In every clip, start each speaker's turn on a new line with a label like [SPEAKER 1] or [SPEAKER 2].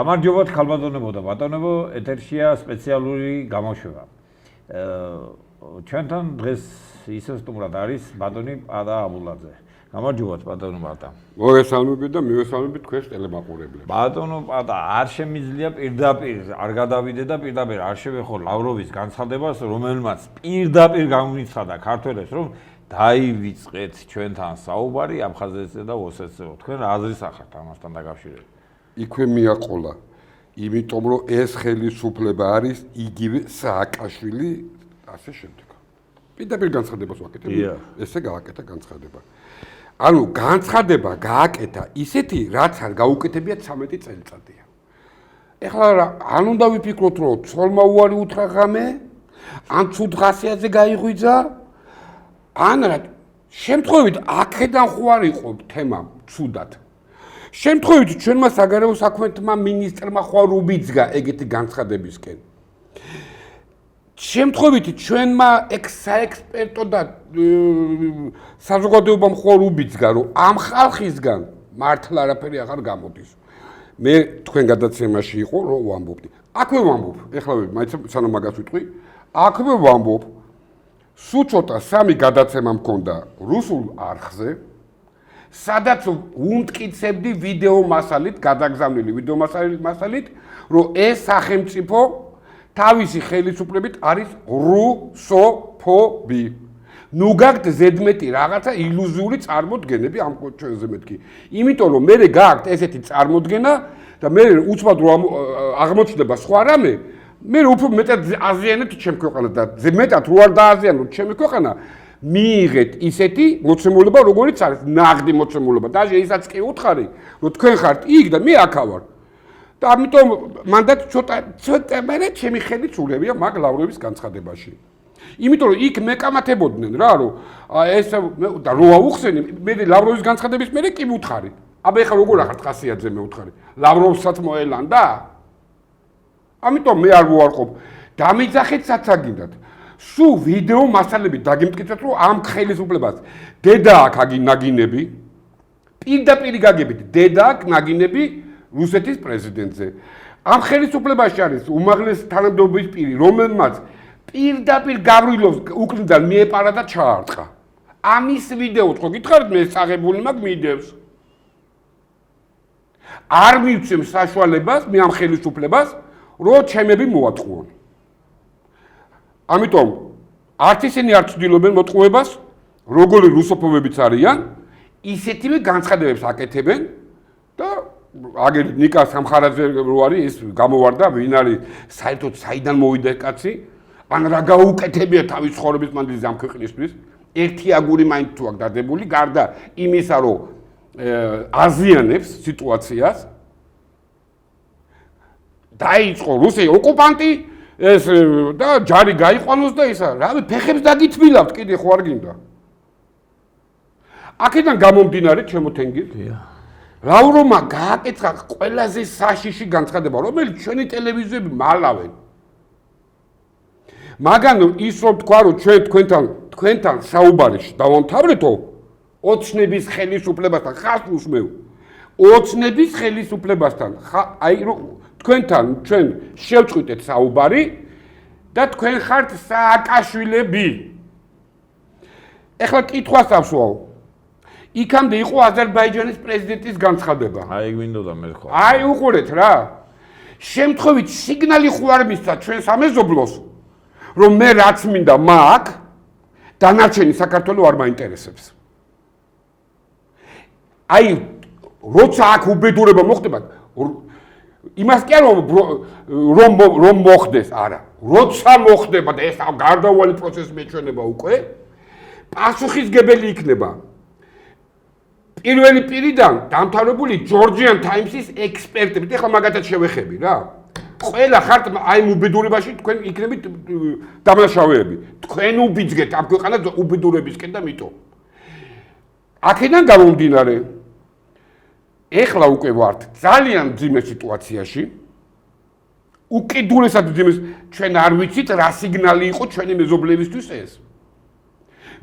[SPEAKER 1] გამარჯობათ ხალბატონებო და ბატონებო, ეთერშია სპეციალური გამოშვება. ჩვენთან დღეს ისე სტუმრად არის ბატონი პადა აბულაძე. გამარჯობათ ბატონო პადა.
[SPEAKER 2] მოგესალმებით და მივესალმებით თქვენს ტელემაყურებლებს.
[SPEAKER 1] ბატონო პადა, არ შემიძლია პირდაპირ არ გადავიდე და პირდაპირ არ შევეხო ლავროვის განცხადებას, რომელმაც პირდაპირ გამიცხადა ქართველებს, რომ დაივიწყეთ ჩვენთან საუბარი აფხაზეთზე და ოსეთზე. თქვენ რა აზრის ახართ ამასთან დაკავშირებით?
[SPEAKER 2] იქვე მიაყოლა, იმიტომ რომ ეს ხელისუფლება არის იგივე სააკაშვილი, ასე შემდეგ. პირდაპირ განცხადებას ვაკეთებ, ესე გააკეთა განცხადება. ანუ განცხადება გააკეთა ისეთი, რაც არ გაუკეთებიათ 13 წელიწადია. ეხლა ან უნდა ვიფიქროთ, რომ ცოლმა უარი უთხრა ღამე, ან ცუდ ღასიათზე გაიღვიძა, ან რა შემთხვევით აქედან ხო არ იყო თემა ცუდად. შემთხვევით ჩვენმა საგარეო საქმეთა მინისტრმა ხო არ უბიძგა ეგეთი განცხადებისკენ. შემთხვევით ჩვენმა საექსპერტო და საზოგადოებამ ხო არ უბიძგა, რომ ამ ხალხისგან მართლა არაფერი აღარ გამოდის. მე თქვენ გადაცემაში იყო რომ ვამბობდი. აქვე ვამბობ, ეხლა მაინც სანამ მაგას ვიტყვი, აქვე ვამბობ. სულ ცოტა სამი გადაცემა მქონდა რუსულ არხზე, სადაც უმტკიცებდი ვიდეო მასალით, გადაგზავნილი ვიდეო მასალით, რომ ეს სახელმწიფო თავისი ხელისუფლებით არის რუსოფობი. ნუ გაქვთ ზედმეტი რაღაცა ილუზიური წარმოდგენები ამ ჩვენზე მეთქი. იმიტომ რომ მე გაქვთ ესეთი წარმოდგენა და მე უცბად რომ აღმოჩნდება სხვა რამე, მე უფრო მეტად აზიანებთ ჩემ ქვეყანას და მეტად რო არ დააზიანოთ ჩემი ქვეყანა, მიიღეთ ისეთი მოცემულობა, როგორიც არის ნაღდი მოცემულობა. დაჟე ისაც კი უთხარი, რომ თქვენ ხართ იქ და მე აქ ვარ. და ამიტომ მანდაც ცოტა მე ჩემი ხელით სულებია მაგ ლავროვის განცხადებაში. იმიტომ რომ იქ მეკამათებოდნენ რა, რომ ეს და რო აუხსენი, მე ლავროვის განცხადების მერე კი ვუთხარი. აბა ეხლა როგორ ახართ ხასიათზე მე ვუთხარი. ლავროვსაც მოელანდა? ამიტომ მე არ ვუარყოფ. დამიძახეთ საცაგინდად. სულ ვიდეო მასალებით დაგიმტკიცეთ, რომ ამ ხელისუფლებას დედა აქვს ნაგინები, პირდაპირ გაგებით დედა აქვს ნაგინები რუსეთის პრეზიდენტზე. ამ ხელისუფლებაში არის უმაღლესი თანამდებობის პირი, რომელმაც პირდაპირ გავრილოვს უკრინდან მიეპარა და ჩაარტყა. ამის ვიდეოც ხო გითხარით, მე წაღებული მაქვს მიდევს. არ მივცემ საშუალებას მე ამ ხელისუფლებას, რომ ჩემები მოატყუონ. ამიტომ არც ისინი არ ცდილობენ მოტყუებას, როგორი რუსოფობებიც არიან, ისეთივე განცხადებებს აკეთებენ და აგერ ნიკა სამხარაძე რო არის, ის გამოვარდა, ვინ არის საერთოდ საიდან მოვიდა კაცი, ან რა გაუკეთებია თავის ცხოვრების მანძილზე ამ ქვეყნისთვის, ერთი აგური მაინც თუ აქვს დადებული, გარდა იმისა, რომ აზიანებს სიტუაციას. დაიწყო რუსი ოკუპანტი ეს და ჯარი გაიყვანოს და ისა, რავი, ფეხებს დაგითბილავთ, კიდე ხო არ გინდა. აქედან გამომდინარე, ჩემო თენგი, ლავროვმა გააკეთა ყველაზე საშიში განცხადება, რომელიც ჩვენი ტელევიზიები მალავენ. მაგან ის რომ თქვა, რომ თქვენთან საუბარში დავამთავრეთო, ოცნების ხელისუფლებასთან ხას უსმევ. ოცნების ხელისუფლებასთან, აი რომ თქვენთან ჩვენ შევწყვიტეთ საუბარი და თქვენ ხართ სააკაშვილები. ეხლა კითხვას ავსვავ. იქამდე იყო აზერბაიჯანის პრეზიდენტის განცხადება.
[SPEAKER 1] აი გვინდოდა მე ხო.
[SPEAKER 2] აი უყურეთ რა. შემთხვევით სიგნალი ხო არ მისცა ჩვენ სამეზობლოს, რომ მე რაც მინდა მაგ დანარჩენი საქართველოს არ მაინტერესებს. აი როცა აქ უბედურება მოხდება, იმას კი არ რომ მოხდეს, არა. როცა მოხდება და ეს გარდაუვალი პროცესი მეჩვენება უკვე, პასუხისგებელი იქნება. პირველი პირიდან დამთავრებული Georgian Times-ის ექსპერტები, ეხლა მაგათაც შევეხები რა. ყველა ხართ აი უბედურებაში თქვენ იქნებით დამნაშავეები. თქვენ უბიძგეთ ამ ქვეყანას უბედურებისკენ და მიტო. აქედან გამომდინარე, ეხლა უკვე ვართ ძალიან მძიმე სიტუაციაში. უკიდურესად მძიმე, ჩვენ არ ვიცით რა სიგნალი იყო ჩვენი მეზობლებისთვის ეს.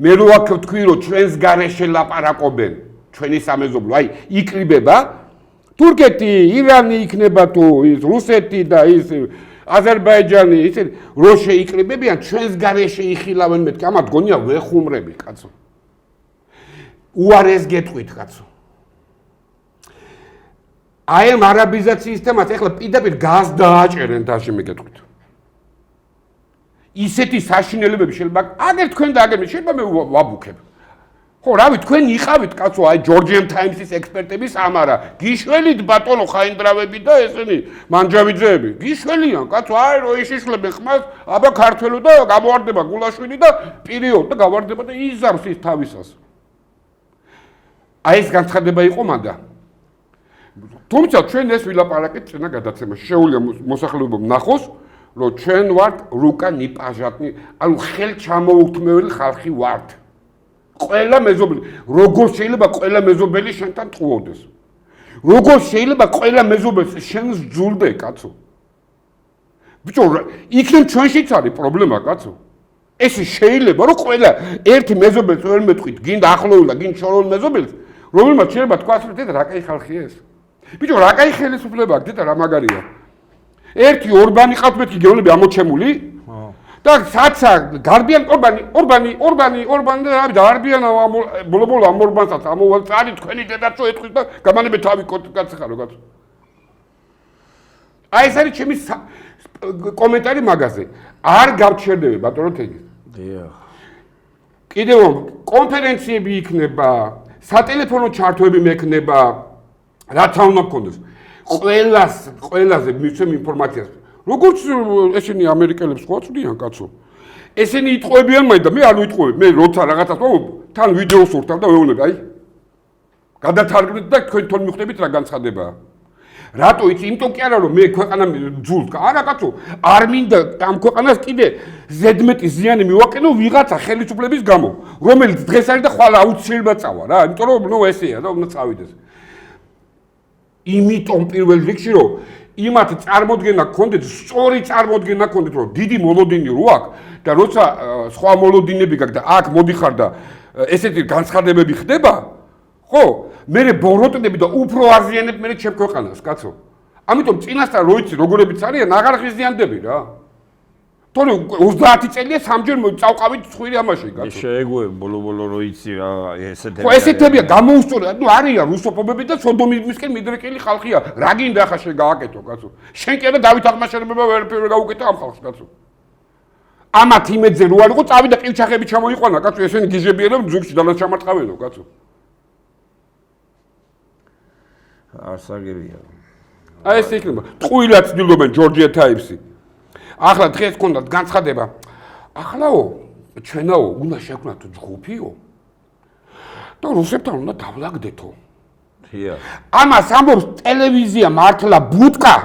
[SPEAKER 2] მე რო აქ ვთქვი, რომ ჩვენს გარეშე ლაპარაკობენ, ჩვენი სამეზობლო, აი იკრიბება თურქეთი, ირანი იქნება თუ ის რუსეთი და ის აზერბაიჯანი ისე რო შეიკრიბებიან ჩვენს გარეშე იხილავენ მეთქი ამათ გონია ვეხუმრები კაცო უარეს გეტყვით კაცო აი ამ არაბიზაციის თემას ეხლა პირდაპირ გაზ დააჭერენ დაში მეკეთქვით ისეთი საშინელებები შეიძლება აგერ თქვენ და აგერ შეიძლება მე ვაბუქებ ხო რავი თქვენ იყავით კაცო აი ჯორჯიან ტაიმსის ექსპერტები სამარა გიშველით ბატონო ხაინდრავები და ესენი მანჯავიძეები გიშველიან კაცო აი რო იშიშლებენ ხმას აბა ქართველო და გამოვარდება გულაშვილი და პერიოდ და გავარდება და იზარს ის თავისას აი ეს განცხადება იყო მანდა თუმცა ჩვენ ეს ვილაპარაკეთ წინა გადაცემაში შეუძლია მოსახლეობამ ნახოს რომ ჩვენ ვართ რუკა ნიპაჟატნი ანუ ხელჩამოუთმეველი ხალხი ვართ ყველა მეზობელი როგორ შეიძლება ყველა მეზობელი შენთან ტყუოდეს როგორ შეიძლება ყველა მეზობელს შენ ზძულდე კაცო ბიჭო იქნებ ჩვენშიც არის პრობლემა კაცო ეს შეიძლება რომ ყველა ერთი მეზობელს ვერ მეტყვით გინდა ახლოულ და გინდა შორეულ მეზობელს რომელმაც შეიძლება თქვას რომ დედა რა კაი ხალხია ეს ბიჭო რა კაი ხელისუფლება აქვს დედა რა მაგარია ერთი ორბანი ყავთ მეთქი გეუბნები ამოჩემული და საცა გარბიან ორბანი და რა გარბიან ბოლო ამ ორბანსაც ამოვალ წარი თქვენი დედაცო ეთქვის და გამანებე თავი კაცი ხარო კაცო აი ეს არის ჩემი კომენტარი მაგაზე არ გავჩერდები ბატონო თეგი დიახ კიდევ კონფერენციები იქნება სატელეფონო ჩართვები მექნება რაც უნდა მქონდეს ყველაზე მივცემ ინფორმაციას როგორც ესენი ამერიკელებს ხო აწვდიან კაცო ესენი იტყუებიან მაინც და მე არ ვიტყუებ მე როცა რაღაცას თან ვიდეოს ვურთავ და ვეუბნები აი გადათარგმნით და თქვენ თვითონ მიხვდებით რა განცხადებაა რატო იცი იმიტომ კი არა რომ მე ქვეყანა ძულს არა კაცო არ მინდა ამ ქვეყანას კიდე ზედმეტი ზიანი მივაყენო ვიღაცა ხელისუფლების გამო რომელიც დღეს არის და ხვალ აუცილებლად წავა რა იმიტომ რომ ნუ ესეა და უნდა წავიდეს იმიტომ პირველ რიგში რომ იმათ წარმოდგენა გქონდეთ სწორი წარმოდგენა გქონდეთ რომ დიდი მოლოდინი რო აქვს და როცა სხვა მოლოდინები გაქვს და აქ მოდიხარ და ესეთი განცხადებები ხდება ხო მე ბოროტდები და უფრო აზიანებ მე ჩემ ქვეყანას კაცო ამიტომ წინასწარ რო იცი როგორებიც არიან აღარ ღიზიანდები რა თორე 30 წელია სამჯერ წავყავით ხვირი ამაში კაცო
[SPEAKER 1] შეეგუებ ბოლო რო იცი რა ესეთები
[SPEAKER 2] ხო ესეთებია გამოუსწორე ნუ არიან რუსოფობები და სოდომისკენ მიდრეკილი ხალხია რა გინდა ხა შეგააკეთო კაცო შენ კი არა დავით აღმაშენებება ვერ გაუკეთე ამ ხალხს კაცო ამათ იმედზე რო არ იყო წავიდა ყივჩახები ჩამოიყვანა კაცო ესენი გიჟებიან და ძუგში დანაჩამარტყავენო კაცო
[SPEAKER 1] არსაგებია
[SPEAKER 2] აი ეს იქნება ტყუილად ცდილობენ ჯორჯია ტაიმსი ახლა დღეს გქონდათ განცხადება ახლაო ჩვენაო უნდა შექმნათ ჯგუფიო და რუსებთან უნდა დავლაგდეთო
[SPEAKER 1] დიახ
[SPEAKER 2] ამას ამბობს ტელევიზია მართლა ბუტკა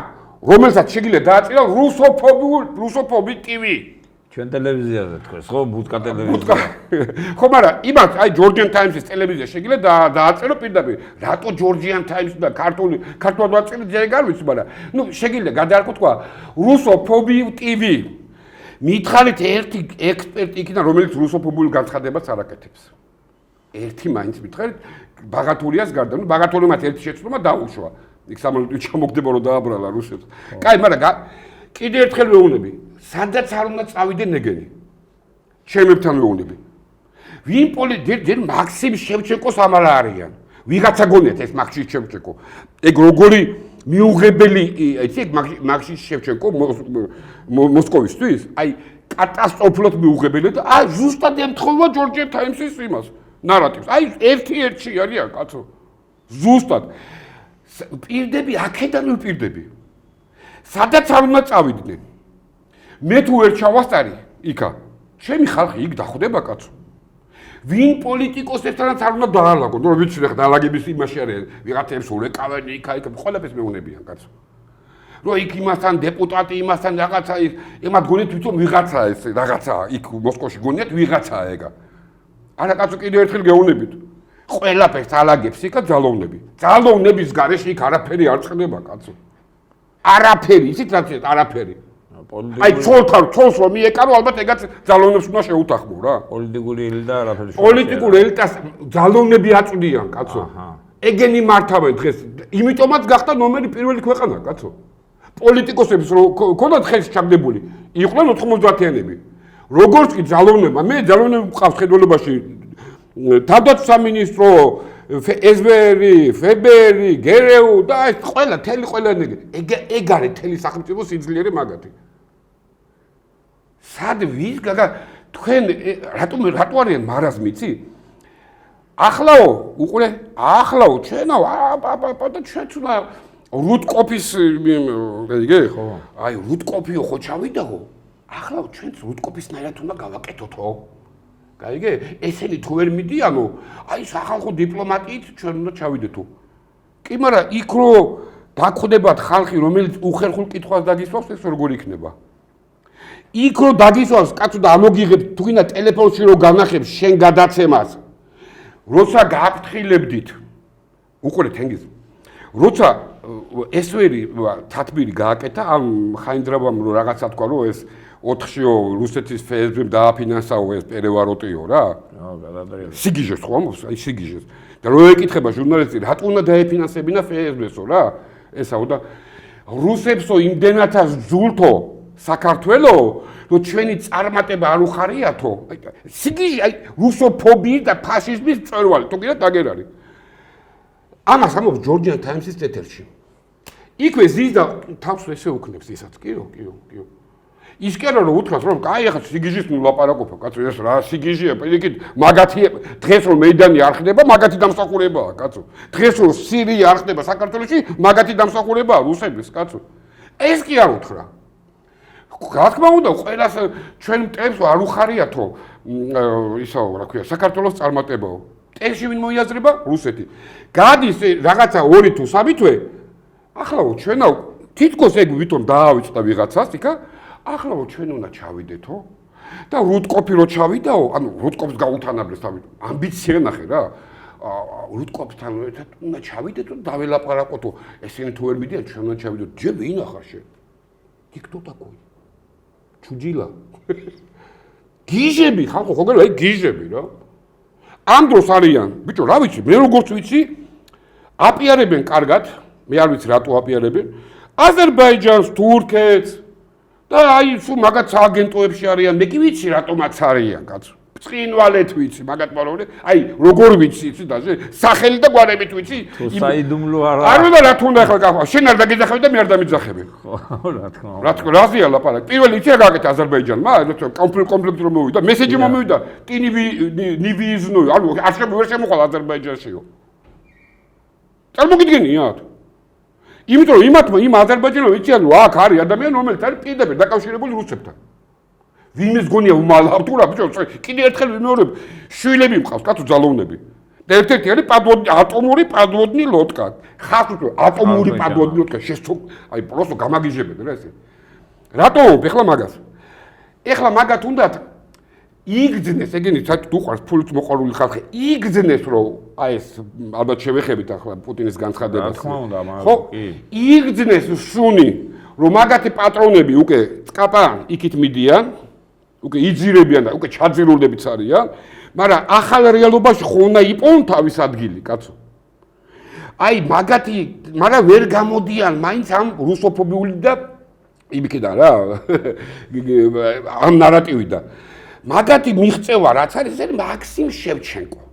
[SPEAKER 2] რომელსაც შეგიძლია დააწერა რუსოფობი ტივი
[SPEAKER 1] ჩვენ ტელევიზიაზე თქოს ხო ბუტკა ტელევიზია
[SPEAKER 2] ხო მაგრამ იმას აი ჯორჯიან ტაიმსის ტელევიზია შეგიძლია დააწერო პირდაპირ რატო ჯორჯიან ტაიმსი და ქართულად დააწერე ჯერ არ ვიცი მაგრამ ნუ შეგიძლია გადაარქო თქვა რუსოფობი ტივი მითხარით ერთი ექსპერტი იქიდან რომელიც რუსოფობულ განცხადებას არ აკეთებს ერთი მაინც მითხარით ბაღათურიას გარდა ნუ ბაღათურიამ ერთი შეცდომა დაუშვა იქ სამალუტი ჩამოგდება რომ დააბრალა რუსებს კაი მაგრამ კიდე ერთხელ ვეუბნები სადაც არ უნდა წავიდნენ ეგენი ჩემებთან ვეუბნები ვინ ჯერ მაქსიმ შევჩენკოს ამარა არიან ვიღაცა გონიათ ეს მაქსიმ შევჩენკო ეგ როგორი მიუღებელი იცი ეგ მაქსიმ შევჩენკო მოსკოვისთვის აი კატასტროფულად მიუღებელი და აი ზუსტად ემთხოვა ჯორჯია ტაიმსის იმას ნარატივს აი ერთი არიან კაცო ზუსტად პირდები აქედან ვიპირდები სადაც არ უნდა წავიდნენ მე თუ ვერ ჩავასწარი იქა ჩემი ხალხი იქ დახვდება კაცო ვინ პოლიტიკოსებთანაც არ უნდა დაალაგო ნუ ვიცი რა დაალაგების იმაში არის ვიღაცებს ურეკავენ იქა ყველაფერს მეუნებიან კაცო რომ იქ იმასთან დეპუტატი იმასთან რაღაცა იმათ გონიათ თვითონ ვიღაცა ეს რაღაცა იქ მოსკოვში გონიათ ვიღაცაა ეგა არა კაცო კიდევ ერთხელ გეუბნებით ყველაფერს ალაგებს იქა ძალოვნების გარეშე იქ არაფერი არ წყდება კაცო არაფერი ისიც რაც არაფერი აი ცოლს რომ მიეკარო ალბათ ეგაც ძალოვნებს უნდა შეუთანხმო რა
[SPEAKER 1] პოლიტიკური ელიტა არაფერი
[SPEAKER 2] პოლიტიკური ელიტას ძალოვნები აწვდიან კაცო ეგენი მართავენ დღეს. იმიტომაც გახდა ნომერი პირველი ქვეყანა, კაცო. პოლიტიკოსებს რო ქონდათ ხელს ჩაგდებული, იყვნენ 90-იანები. როგორც კი ძალოვნებმა, მე ძალოვნები მყავს ხედველობაში თავდაცვის სამინისტრო, SBR, FBR, GRU და ეს ყველა თელი ყველანაირი. ეგ არის თელი სახელმწიფო სიძლიერე მაგათი. სად ვის გაგა თქვენ რატო არიან მარაზმიცი? ახლაო, უყურე, ახლაო, ჩვენაო, და ჩვენც უნდა რუტკოფის იგი ხო? აი, რუტკოფიო ხო ჩავიდაო? ახლაო, ჩვენც რუტკოფისნაირად უნდა გავაკეთოთო. გაიგე? ესენი თუ ვერ მიდიანო, აი სახალხო დიპლომატიით ჩვენ უნდა ჩავიდეთო. კი, მაგრამ იქ რო დაგხვდებათ ხალხი, რომელიც უხერხულ კითხვას დაგისვავს, ეს როგორ იქნება? იქ რო დაგისვავს, კაცო და ამოგიღებ თუ გინდა ტელეფონში რო განახებს შენ გადაცემას. როცა გააფრთხილებდით. უყურე თენგიზ. როცა ესვერი თათბირი გააკეთა, ამ ხაინდრავამ რო რაღაცა თქვა, რომ ეს 4-შიო რუსეთის ფსბ-მ დააფინანსაო ეს პერევაროტიო რა. გადადარიალო. სიგიჟეს ხო ამბობს, აი სიგიჟეს. და რო ეკითხება ჟურნალისტი, რატო უნდა დაეფინანსებინა ფსბ-სო რა? ესაო და რუსებსო იმდენად ზულთო საქართველო, რომ ჩვენი წარმატება არ უხარიათო. სიგიჟე, აი რუსოფობიის და ფაშიზმის მწვერვალი, თუ კიდე დაგერ არის. ამას ამბობს ჯორჯიან ტაიმსის ეთერში. იქვე ზის და თავს ესე უქნებს ისაც, კიო. ის კი არა რომ უთხრას რომ კაი ახლა სიგიჟის ნულაპარაკობ, კაცო ეს რა სიგიჟია, პირიქით მაგათი დღეს რომ მეიდანი არ ხდება, მაგათი დამსახურებაა, კაცო. დღეს რომ სირია არ ხდება საქართველოში, მაგათი დამსახურებაა რუსების, კაცო. ეს კი არ უთხრა. რა თქმა უნდა, ყველას ჩვენ მტებს არ უხარიათო ისაო, რა ქვია, საქართველოს წარმატებაო. ტექსში ვინ მოიაზრება? რუსეთი. გადის რაღაცა 2 თუ 3 თვე, ახლაო ჩვენაო თითქოს ეგ ვითომ დაავიწყდა ვიღაცას, იქა ახლაო ჩვენ უნდა ჩავიდეთო და რუტკოფი რო ჩავიდაო, ანუ რუტკოფს გაუთანაბრეს თავი. ამბიცია ნახე რა. რუტკოფთან ერთად უნდა ჩავიდეთო და დაველაპარაკოთო. ესენი თუ ვერ მიდიან, ჩვენ უნდა ჩავიდოთ. ჯერ ვინ ახარ შენ? იქ ტაკოი. ჩუჯილა. გიჟები, ხალხო ხო გელა, გიჟები რა. ამ დროს არიან, ბიჭო, რა ვიცი, მე როგორც ვიცი, აპიარებენ კარგად, მე არ ვიცი რატო აპიარებენ, აზერბაიჯანს, თურქეთს და აი სულ მაგათ სააგენტოებში არიან, მე კი ვიცი რატომაც არიან, კაცო. წინვალეთ ვიცი, მაგათ მალოვრე, აი როგორ ვიცი, იცი და სახელი და გვარებით ვიცი.
[SPEAKER 1] საიდუმლო არა.
[SPEAKER 2] არ უნდა რა თქმა უნდა ახლა შენ არ დაგეძახები და მე არ დამიძახები.
[SPEAKER 1] ხო, რა თქმა უნდა.
[SPEAKER 2] რა თქმა უნდა, რაზეა ლაპარაკი? პირველი იცი რა გააკეთა აზერბაიჯანმა, კონფლიქტი რომ მოვიდა, მესეჯი მომივიდა, ნივიზნო, ანუ არ შემოყვა აზერბაიჯანშიო. წარმოგიდგენიათ? იმიტომ რომ იმ აზერბაიჯანმა იციან რომ აქ არის ადამიანი, რომელიც არის პირდაპირ დაკავშირებული რუსებთან. ვინმეს გონია უმალავ თუ რა ბიჭო, კიდე ერთხელ ვიმეორებ, შვილები მყავს, კაცო ძალოვნები. და ერთ-ერთი არის ატომური პადვოდნი ლოდკა. ხას უფრო ატომური პადვოდნი ლოდკა შესწო, აი პროსტო გამაგიჟებენ რა ესე. რატო ეხლა მაგას? ეხლა მაგათ უნდათ იგძნეს, ეგენი საერთოდ უყარს ფულით მოყარული ხალხი. იგძნეს რომ აი ეს ალბათ შევეხებით ახლა პუტინის განცხადებას.
[SPEAKER 1] რა თქმა უნდა,
[SPEAKER 2] ხო? იგძნეს სუნი, რომ მაგათი პატრონები უკვე წკაპან იქით მიდიან. უკვე იძირებიან და უკვე ჩაძირულებიც არიან, მაგრამ ახალ რეალობაში ხო უნდა იპოვონ თავის ადგილი, კაცო. აი მაგათი, მაგრამ ვერ გამოდიან მაინც ამ რუსოფობიული და იმიქიდან რა, ამ ნარატივიდან. მაგათი მიღწევა რაც არის, ეს მაქსიმ შევჩენკო.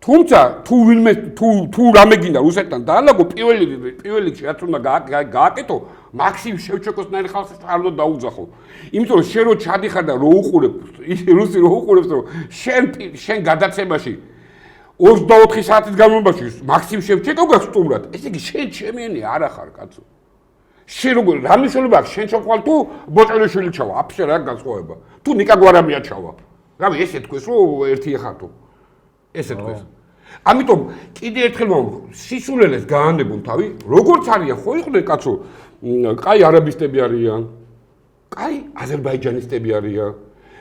[SPEAKER 2] თუმცა თუ ვინმე თუ რამე გინდა რუსეთთან დაალაგო პირველი რაც უნდა გააკეთო მაქსიმ შევჩენკოსნაირი ხალხს არ უნდა დაუძახო. იმიტომ რომ შენ რო ჩადიხარ და რო უყურებ რუსი რო უყურებს რომ შენ გადაცემაში 24 საათის განმავლობაში მაქსიმ შევჩენკო გასტუმრად. ესე იგი შენ ჩემიანი არ ახარ კაცო. შენ როგორ რა მნიშვნელობა აქვს შენ ჩოყვალ თუ ბოჭელიშვილი ჩავა? აფშე რა განსხვავება. თუ ნიკა გვარამია ჩავა. რავი ესე თქვეს რომ ერთი ახართო. ესე თქვეს. ამიტომ კიდე ერთხელ სისულელეს გაანებონ თავი, როგორც არიან ხო იყვნენ კაცო, კაი არაბისტები არიან, კაი აზერბაიჯანისტები არიან,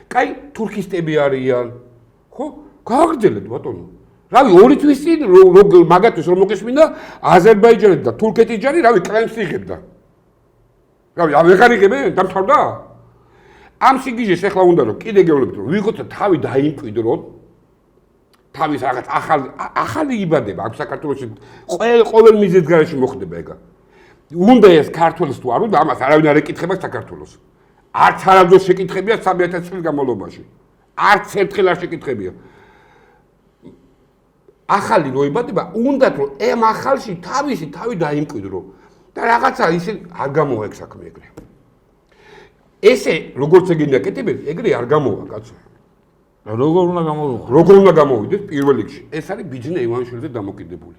[SPEAKER 2] კაი თურქისტები არიან, ხო? გააგრძელეთ ბატონო. რავი, 2 თვის წინ მაგათთვის რომ მოგესმინდა აზერბაიჯანი და თურქეთის ჯარი, რავი, კრემს იღებდა. რავი, აღარ იღებენ, დამთავრდა? ამ სიგიჟეს ეხლა უნდა რომ კიდე გეუბნებით რომ ვიღოცა თავი დაიმკვიდროთ თავის რაღაც ახალი იბადება აქ საქართველოში ყოველ მიზეზ გარეშე მოხდება ეგა. უნდა ეს ქართულს თუ არ უნდა ამას არავინ არ ეკითხება საქართველოს. არც არავის შეკითხებია 3000 წლის განმავლობაში. არც ერთხელ არ შეკითხებია. ახალი რო იბადება, უნდათ რომ ამ ახალში თავი დაიმკვიდრო და რაღაცა ისე არ გამოვა ეგ საქმე ეგრე. ესე როგორც ეგინდა კეთებენ, ეგრე არ გამოვა კაცო.
[SPEAKER 1] როგორ უნდა გამოვიდეთ?
[SPEAKER 2] როგორ უნდა გამოვიდეთ პირველ რიგში? ეს არის ბიძინა ივანიშვილზე დამოკიდებული.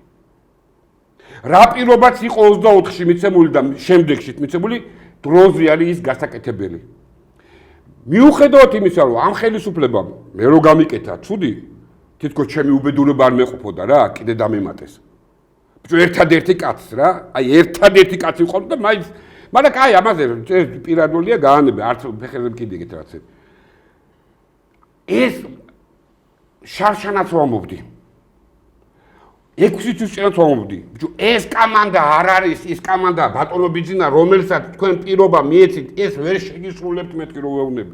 [SPEAKER 2] რა პირობაც იყო 24-ში მიცემული და შემდეგში მიცემული დროზე არის ის გასაკეთებელი. მიუხედავად იმისა, რომ ამ ხელისუფლებამ მე რო გამიკეთა, ცუდი თითქოს ჩემი უბედურება არ მეყოფოდა რა, კიდე დამემატეს. ბიჭო ერთადერთი კაცს რა, აი ერთადერთი კაცი ვიყავდა და მაინც, მაგრამ კაი ამაზე პირადულია გაანებე, არც ფეხებზე მკიდიგეთ რაღაცე. ეს შარშანაც ვამობდი. 6 თვის წინათ ვამობდი. ბიჭო ეს კამანდა არ არის ის კამანდა ბატონო ბიძინა რომელსაც თქვენ პირობა მიეცით, ეს ვერ შეგისრულებთ მეთქი რო ვეუბნები.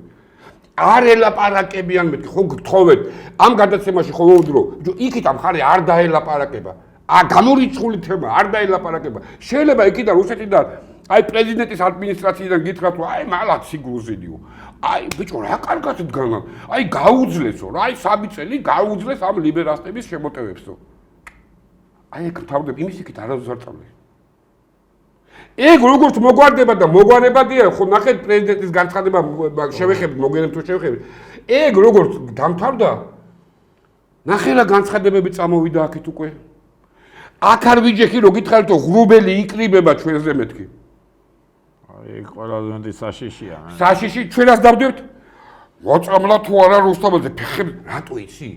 [SPEAKER 2] არ ელაპარაკებიან მეთქი, ხო გთხოვეთ. ამ გადაცემაში ხო ვეუბნები რომ ბიჭო იქით ამ ხარი არ დაელაპარაკება. გამორიცხული თემა არ დაელაპარაკება. შეიძლება იქიდან რუსეთიდან აი პრეზიდენტის ადმინისტრაციიდან გითხრათ რომ აი მალაცი გრუზინიო. აი ბიჭო რა კარგად დგანა. აი გაუძლესო რა, აი 3 წელი გაუძლეს ამ ლიბერალების შემოტევებსო. აი ეგ თავდებ იმის იქით არასდროს არ წავდი. ეგ როგორც მოგვარდება და მოგვარებადია, ხო ნახეთ პრეზიდენტის განცხადება შევეხებით, მოგვიანებით თუ შევეხებით. ეგ როგორც დამთავრდა, ნახე რა განცხადებები წამოვიდა აქეთ უკვე. აქ არ ვიჯექი რო გითხარით რომ ღრუბელი იკრიბება ჩვენზე მეთქი.
[SPEAKER 1] აი ყველაზე მეტი საშიშია.
[SPEAKER 2] საშიში ჩვენას დავდებთ? მოწამლა თუ არა რუსთაველზე ფეხები რატო იცი?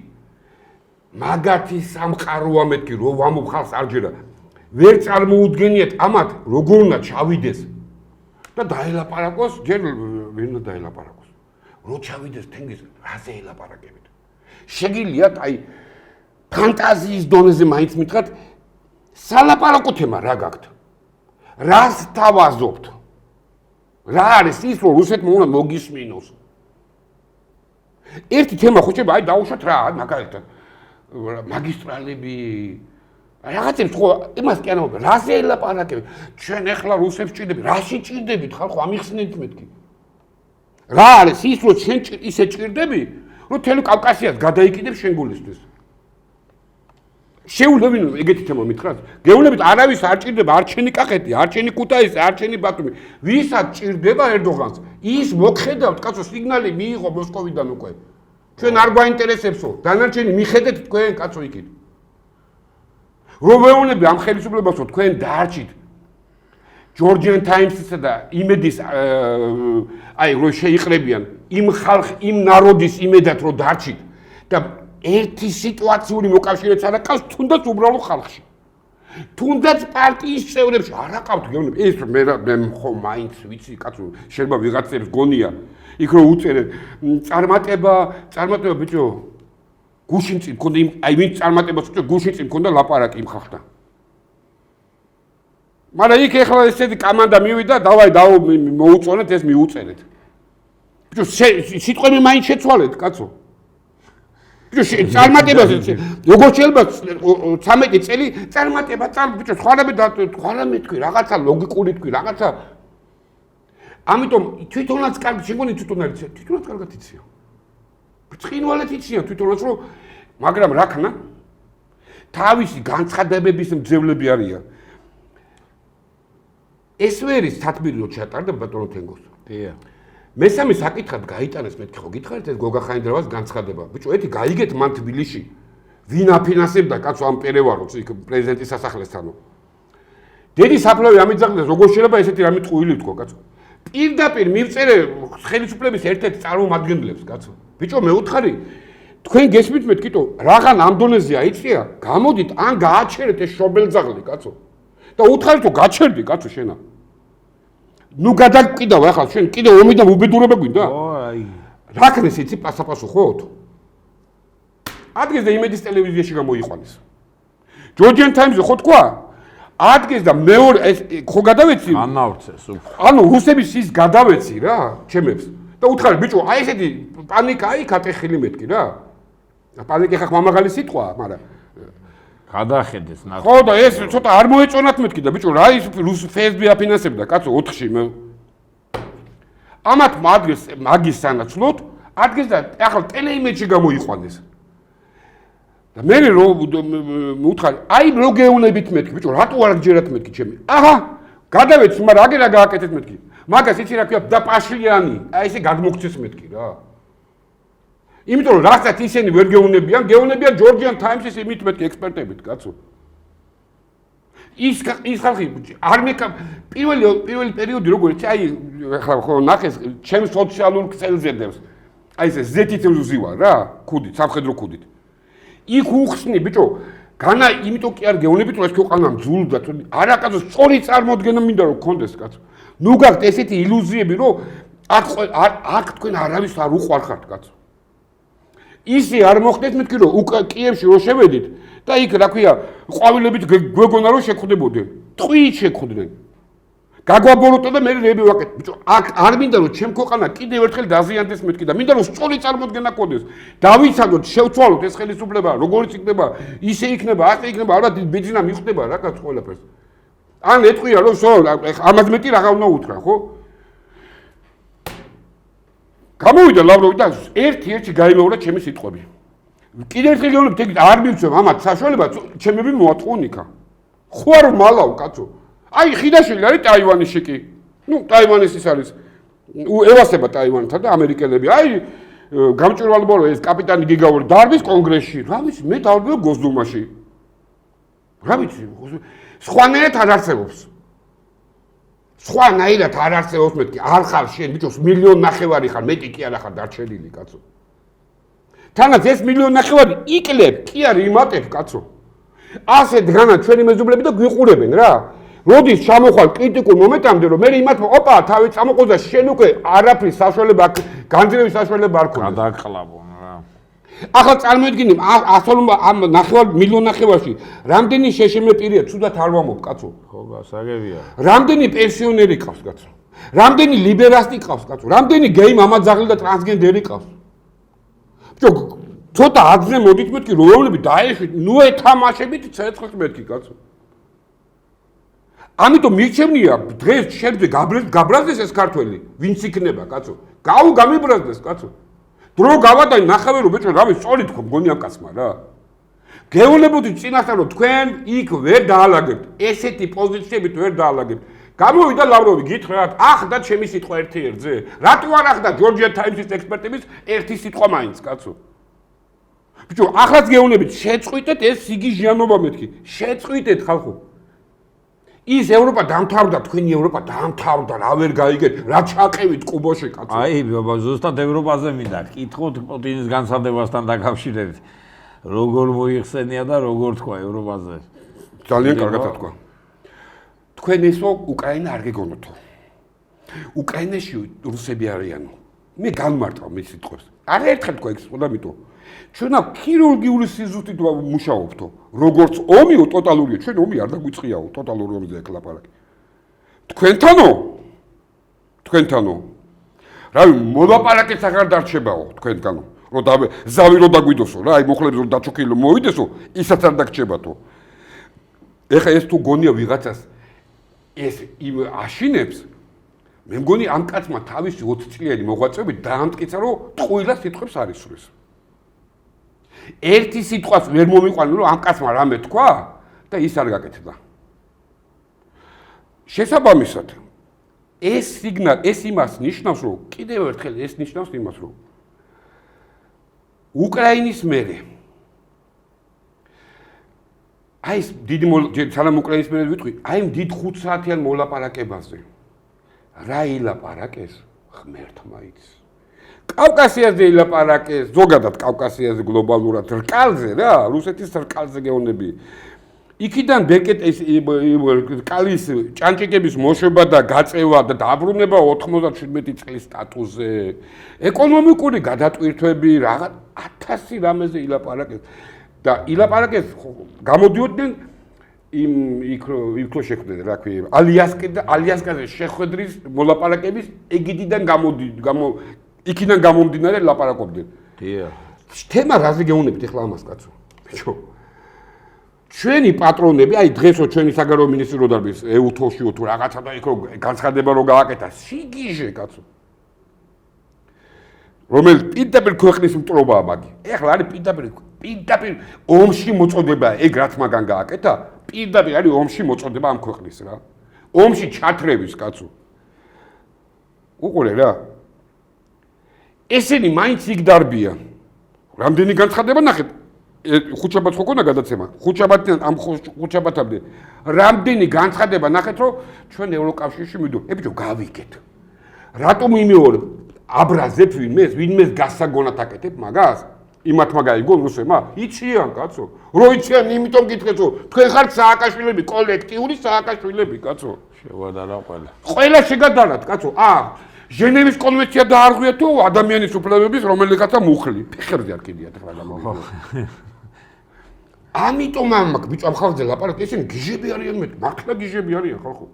[SPEAKER 2] მაგათი სამყაროა მეთქი რო ვამობ ხალხს არჯერა. ვერ წარმოუდგენიათ ამათ როგორ უნდა ჩავიდეს და დაელაპარაკოს, ჯერ ვერ უნდა დაელაპარაკოს. რო ჩავიდეს თენგის რაზე ელაპარაკებით. შეგიძლიათ აი ფანტაზიის დონეზე მაინც მითხრათ სალაპარაკო თემა რა გაქვთ? რას თავაზობთ? რა არის ის რომ რუსეთმა უნდა მოგისმინოს? ერთი თემა ხოჭება აი დაუშვათ რა მაგალითად მაგისტრალები რაღაცებს ხო იმას კი არა რაზე ელაპარაკებით? ჩვენ ახლა რუსებს ჭირდებით, რაში ჭირდებით ხალხო ამიხსნით მეთქი. რა არის ის რომ ჩვენ ისე ჭირდები რომ თელი კავკასიას გადაიკიდებ შენ გულისთვის. შეულებინ ეგეთი თემა მითხრათ? გეუბნებით არავის არ ჭირდება, არ ჩენი კახეთი, არ ჩენი ქუთაისი, არ ჩენი ბათუმი. ვისაც ჭირდება ერდოღანს, ის მოგხედავთ, კაცო, სიგნალი მიიღო მოსკოვიდან უკვე. ჩვენ არ გვაინტერესებსო, დანარჩენი მიხედეთ თქვენ, კაცო, იქით. რომ ვეუბნები ამ ხელისუფლებას რომ თქვენ დაარჩით Georgian Times-ისა და იმედის აი რომ შეიყრებიან იმ ხალხ, იმ ნაროდის იმედად რომ დაარჩით და ერთი სიტუაციური მოკავშირეც არ აქვს თუნდაც უბრალო ხალხში. თუნდაც პარტიის წევრებში არ აყავთ გეუბნები. ეს მე ხო მაინც ვიცი, კაცო, შეიძლება ვიღაცებს გონია. იქ რომ უწერენ წარმატება ბიჭო გუშინ წინ მქონდა აი ვინ წარმატებას უწევს გუშინ წინ მქონდა ლაპარაკი იმ ხალხთან. მაგრამ იქ ეხლა ესეთი კამანდა მივიდა, დავაი მოუწონეთ ეს მიუწერეთ. ბიჭო სიტყვები მაინც შეცვალეთ, კაცო. ბიჭო წარმატებას როგორ შეიძლება 13 წელი წარმატება ბიჭო სხვა მეთქვი რაღაცა ლოგიკური თქვი რაღაცა ამიტომ თვითონაც კარგი შეგონი თვითონაც კარგად იცია. ბრწყინვალეთ იციან თვითონაც რომ მაგრამ რა ქნა თავისი განცხადებების მძევლები არიან. ეს ვერის თათბირი რო ჩატარდა ბატონო თენგოს.
[SPEAKER 1] დიახ.
[SPEAKER 2] მესამე საკითხად გაიტანეს მეთქი ხო გითხარით ეს გოგა ხაინდრავას განცხადება. ბიჭო ერთი გაიგეთ მან თბილისში ვინ აფინანსებდა კაცო ამ პერევაროს იქ პრეზიდენტის სასახლესთანო. დედი საფლავი ამიძახდეს როგორ შეიძლება ესეთი რამე ტყუილი თქვა კაცო. პირდაპირ მივწერე ხელისუფლების ერთ-ერთ წარმომადგენლებს კაცო. ბიჭო მე უთხარი თქვენ გესმით მეთქიტო რაღაც ამ დონეზე აიწია გამოდით ან გააჩერეთ ეს შობელძაღლი კაცო და უთხარით რომ გაჩერდი კაცო შენა ნუ გადაგკიდავ ახლა შენ კიდე ომი და უბედურება გვინდა
[SPEAKER 1] ო აი
[SPEAKER 2] რა ქნეს იცი პასაპასო ხო ადგეს და იმედის ტელევიზიაში გამოიყვანეს Georgian Times-ზე ხო თქვა ადგეს და მეორე ეს ხო გადავეცი
[SPEAKER 1] ანავრცეს უფრო
[SPEAKER 2] ანუ რუსების ის გადავეცი რა ჩემებს და უთხარი ბიჭო აი ესეთი პანიკა აი კატეხილი მეთქი რა პანიკი ხა მამაღალი სიტყვაა, მაგრამ
[SPEAKER 1] გადახედეს ნახე.
[SPEAKER 2] ხო და ეს ცოტა არ მოეწონათ მეთქი და ბიჭო რა ის რუს ფსბ აფინანსებდა კაცო 4-ში მე ამათ მაგის სანაცვლოდ ადგეს და ახლა ტელეიმეჯში გამოიყვანეს. და მე მუთხარი, აი რო გეუნებით მეთქი, ბიჭო, რატო არ გჯერათ მეთქი ჩემი? აჰა, გადავეც, მაგრამ აგერ რა გააკეთეთ მეთქი. მაგას იცი რა ქვია და პაშლიანი, აი ესე გადმოგცეს მეთქი რა. იმიტომ რომ რასაც ისინი ვერ გეუნებიან ჯორჯიან ტაიმსის იმით მეთქი ექსპერტებით, კაცო. ის ხალხი არ მეკა პირველი პერიოდი როგორც აი ახლა ხო ნახეს ჩემს სოციალურ ქსელზე დევს. აი ეს ზეთით ვზივარ რა, ქუდით, სამხედრო ქუდით. იქ უხსნი ბიჭო განა იმიტომ კი არ გეუნებით რომ ეს ქვეყანა მძულდა არაკაცო სწორი წარმოდგენა მინდა რომ გქონდეს კაცო ნუ გაქვთ ესეთი ილუზიები რომ აქ თქვენ არავის არ უყვარხართ კაცო ისი არ მოხდეთ მეთქი რომ კიევში რო შევედით და იქ რა ქვია ყვავილებით გვეგონა რომ შეგხვდებოდნენ ტყვიით შეგხვდნენ გაგვაბოროტო და მე რები ვაკეთე ბიჭო აქ არ მინდა რომ ჩემ ქვეყანა კიდევ ერთხელ დაზიანდეს მეთქი და მინდა რომ სწორი წარმოდგენა გქონდეს დავიცადოთ შევცვალოთ ეს ხელისუფლება როგორიც იქნება ისე იქნება ასე იქნება არა ბიძინა მიხვდება რა კაც ყველაფერს ან ეტყვია რომ ამას მეტი რაღა უნდა უთხრა ხო გამოვიდა ლავროვი და ერთ-ერთი გაიმეორა ჩემი სიტყვები კიდევ ერთხელ გეუბნებით ეგ არ მივცემ ამათ საშუალებას ჩემები მოატყუნიქა ხო არ მალავ კაცო აი ხიდაშილი არის ტაივანიში კი. ნუ ტაივანის ის არის. ევასება ტაივანთან და ამერიკელები. აი გამჭვირვალეა რომ ეს კაპიტანი გიგაური დარბის კონგრესში. რა ვიცი, მე დავდივარ გოსდუმაში. რა ვიცი, სხვანაირად არ არსებობს. სხვანაირად არ არსებობს მეთქი. არ ხარ შენ ბიჭო 1.5 მილიონი ხარ, მეტი კი არა ხარ დარჩენილი კაცო. თანაც ეს 1.5 მილიონი იკლებ, კი არ იმატებ კაცო. ასე დგანან ჩვენი მეზობლები და გვიყურებენ რა. როდის ჩამოხვალ კრიტიკულ მომენტამდე რომ მე იმათ ოპა თავი წამოყო და შენ უკვე არაფრის საშუალება განძრევის საშუალება არ ქონდეს
[SPEAKER 1] გადააყლაბონ რა
[SPEAKER 2] ახლა წარმოიდგინე 1.5 მილიონში რამდენი შეშემე პირია თუდად არ ვამობ კაცო
[SPEAKER 1] ხო გასაგებია
[SPEAKER 2] რამდენი პენსიონერი ყავს კაცო რამდენი ლიბერასტი ყავს კაცო რამდენი გეი მამაძაღლი და ტრანსგენდერი ყავს ბიჭო ცოტა აზრზე მოდით მეთქი რომლები დაეშვით ნუ ეთამაშებით ცეცხლს მეთქი კაცო ამიტომ მირჩევნია დღეს შენზე გაბრაზდეს ეს ქართველი ვინც იქნება კაცო გამიბრაზდეს კაცო დრო გავადაი ნახავე რომ ბიჭო რავი სწორი თქო მგონი ამ კაცმა რა გეულებოდი წინასწარ რომ თქვენ იქ ვერ დაალაგებთ ესეთი პოზიციებით ვერ დაალაგებთ გამოვიდა ლავროვი გითხრათ ახდა ჩემი სიტყვა ერთი ერთზე რატო არ ახდა ჯორჯია ტაიმსის ექსპერტების ერთი სიტყვა მაინც კაცო ბიჭო ახლაც გეუნებით შეწყვიტეთ ეს სიგიჟიანობა მეთქი შეწყვიტეთ ხალხო ის ევროპა დამთავრდა, თქვენი ევროპა დამთავრდა, რა ვერ გაიგეთ, რა ჩაყევით კუბოში კაცო.
[SPEAKER 1] აი, ზუსტად ევროპაზე მინდა, კითხოთ პუტინის განსხვავებასთან დაკავშირებით. როგორ მოიხსენია და როგორ თქვა ევროპაზე?
[SPEAKER 2] ძალიან კარგად თქვა. თქვენ ესო უკრაინა არ გეგონოთო. უკრაინაში რუსები არიანო. მე განმარტავ მის სიტყვებს. არაერთხელ თქვა ეს და მითო. ჩვენა ქირურგიული სიზუსტით მუშაობთო. როგორც ომიო ტოტალურია, ჩვენ ომი არ დაგვიწყიაო, ტოტალური ომზე აქ ლაპარაკი. თქვენთანო. რავი, მოლაპარაკეც აღარ დარჩებაო თქვენთანო. რომ ზავი რო დაგვიდოსო რა, აი მოხლებს რო დაჩოქილო მოვიდესო, ისაც არ დაგჭებათო. ეხა ეს თუ გონია ვიღაცას ეს იმ აშინებს მე მგონი ამ კაცმა თავისი 20 წლიანი მოღვაწეობით დაამტკიცა რომ ტყუილად სიტყვებს არ ისურვეს. ერთი სიტყვას ვერ მომიყვანო რომ ამ კაცმა რამე თქვა და ის არ გაკეთდა. შესაბამისად ეს სიგნალი ეს იმას ნიშნავს რომ კიდევ ერთხელ ეს ნიშნავს იმას რომ უკრაინის მერე აი ეს დიდი სანამ უკრაინის მერე ვიტყვი აი იმ დიდ 5 საათიან მოლაპარაკებაზე რა ილაპარაკეს ღმერთმა იცის კავკასიაზე ილაპარაკეს ზოგადად კავკასიაზე გლობალურად რკალზე რა რუსეთის რკალზე გეონები იქიდან ბეკეტის კალის ჭანჭიკების მოშვება და გაწევა და დაბრუნება 97 წლის სტატუსზე ეკონომიკური გადატვირთვები რაღაც 1000 რამეზე ილაპარაკეს და ილაპარაკეს გამოდიოდნენ იქ რო შეხვდნენ რა ქვია ალიასკაზე შეხვედრის მოლაპარაკების ეგიდიდან იქიდან გამომდინარე ლაპარაკობდნენ. თემა რაზე გეუნებით ახლა ამას კაცო? ბიჭო. ჩვენი პატრონები, აი დღესო ჩვენი საგარეო მინისტრი რო დარბის ეუთოში თუ რაღაცა და იქ რო განცხადება რო გააკეთა, სიგიჟე კაცო. რომელიც პირდაპირ ქვეყნის მტრობაა მაგი. ეხლა არის პირდაპირ ომში მოწოდება ეგ რაც მაგან გააკეთა, პირდაპირ არის ომში მოწოდება ამ ქვეყნის რა. ომში ჩათრევის კაცო. უყურე რა. ესენი მაინც იქ დარბიან. რამდენი განცხადება ნახეთ. ხუთშაბათს ხო ქონა გადაცემა. ხუთშაბათიდან ამ ხუთშაბათამდე რამდენი განცხადება ნახეთ რომ ჩვენ ევროკავშირში მიდო. ბიჭო გავიგეთ. რატომ იმეორებ აბრაზებ ვინმეს გასაგონად აკეთებ მაგას? იმათმა გაიგონ რუსებმა? იციან კაცო. რო იციან, იმიტომ გითხეთ რომ თქვენ ხართ სააკაშვილები, კოლექტიური სააკაშვილები კაცო.
[SPEAKER 1] შევადარა ყველა.
[SPEAKER 2] ყველა შეგადარათ კაცო. ჟენევის კონვენცია დაარღვია თუ ადამიანის უფლებების რომელიღაცა მუხლი. ფეხერზე არ კიდიათ ახლა გამოვიდა. ამიტომ ამაკ ბიჭო ამ ხალხზე ლაპარაკ ესენი გიჟები არიან მე მართლა გიჟები არიან ხალხო.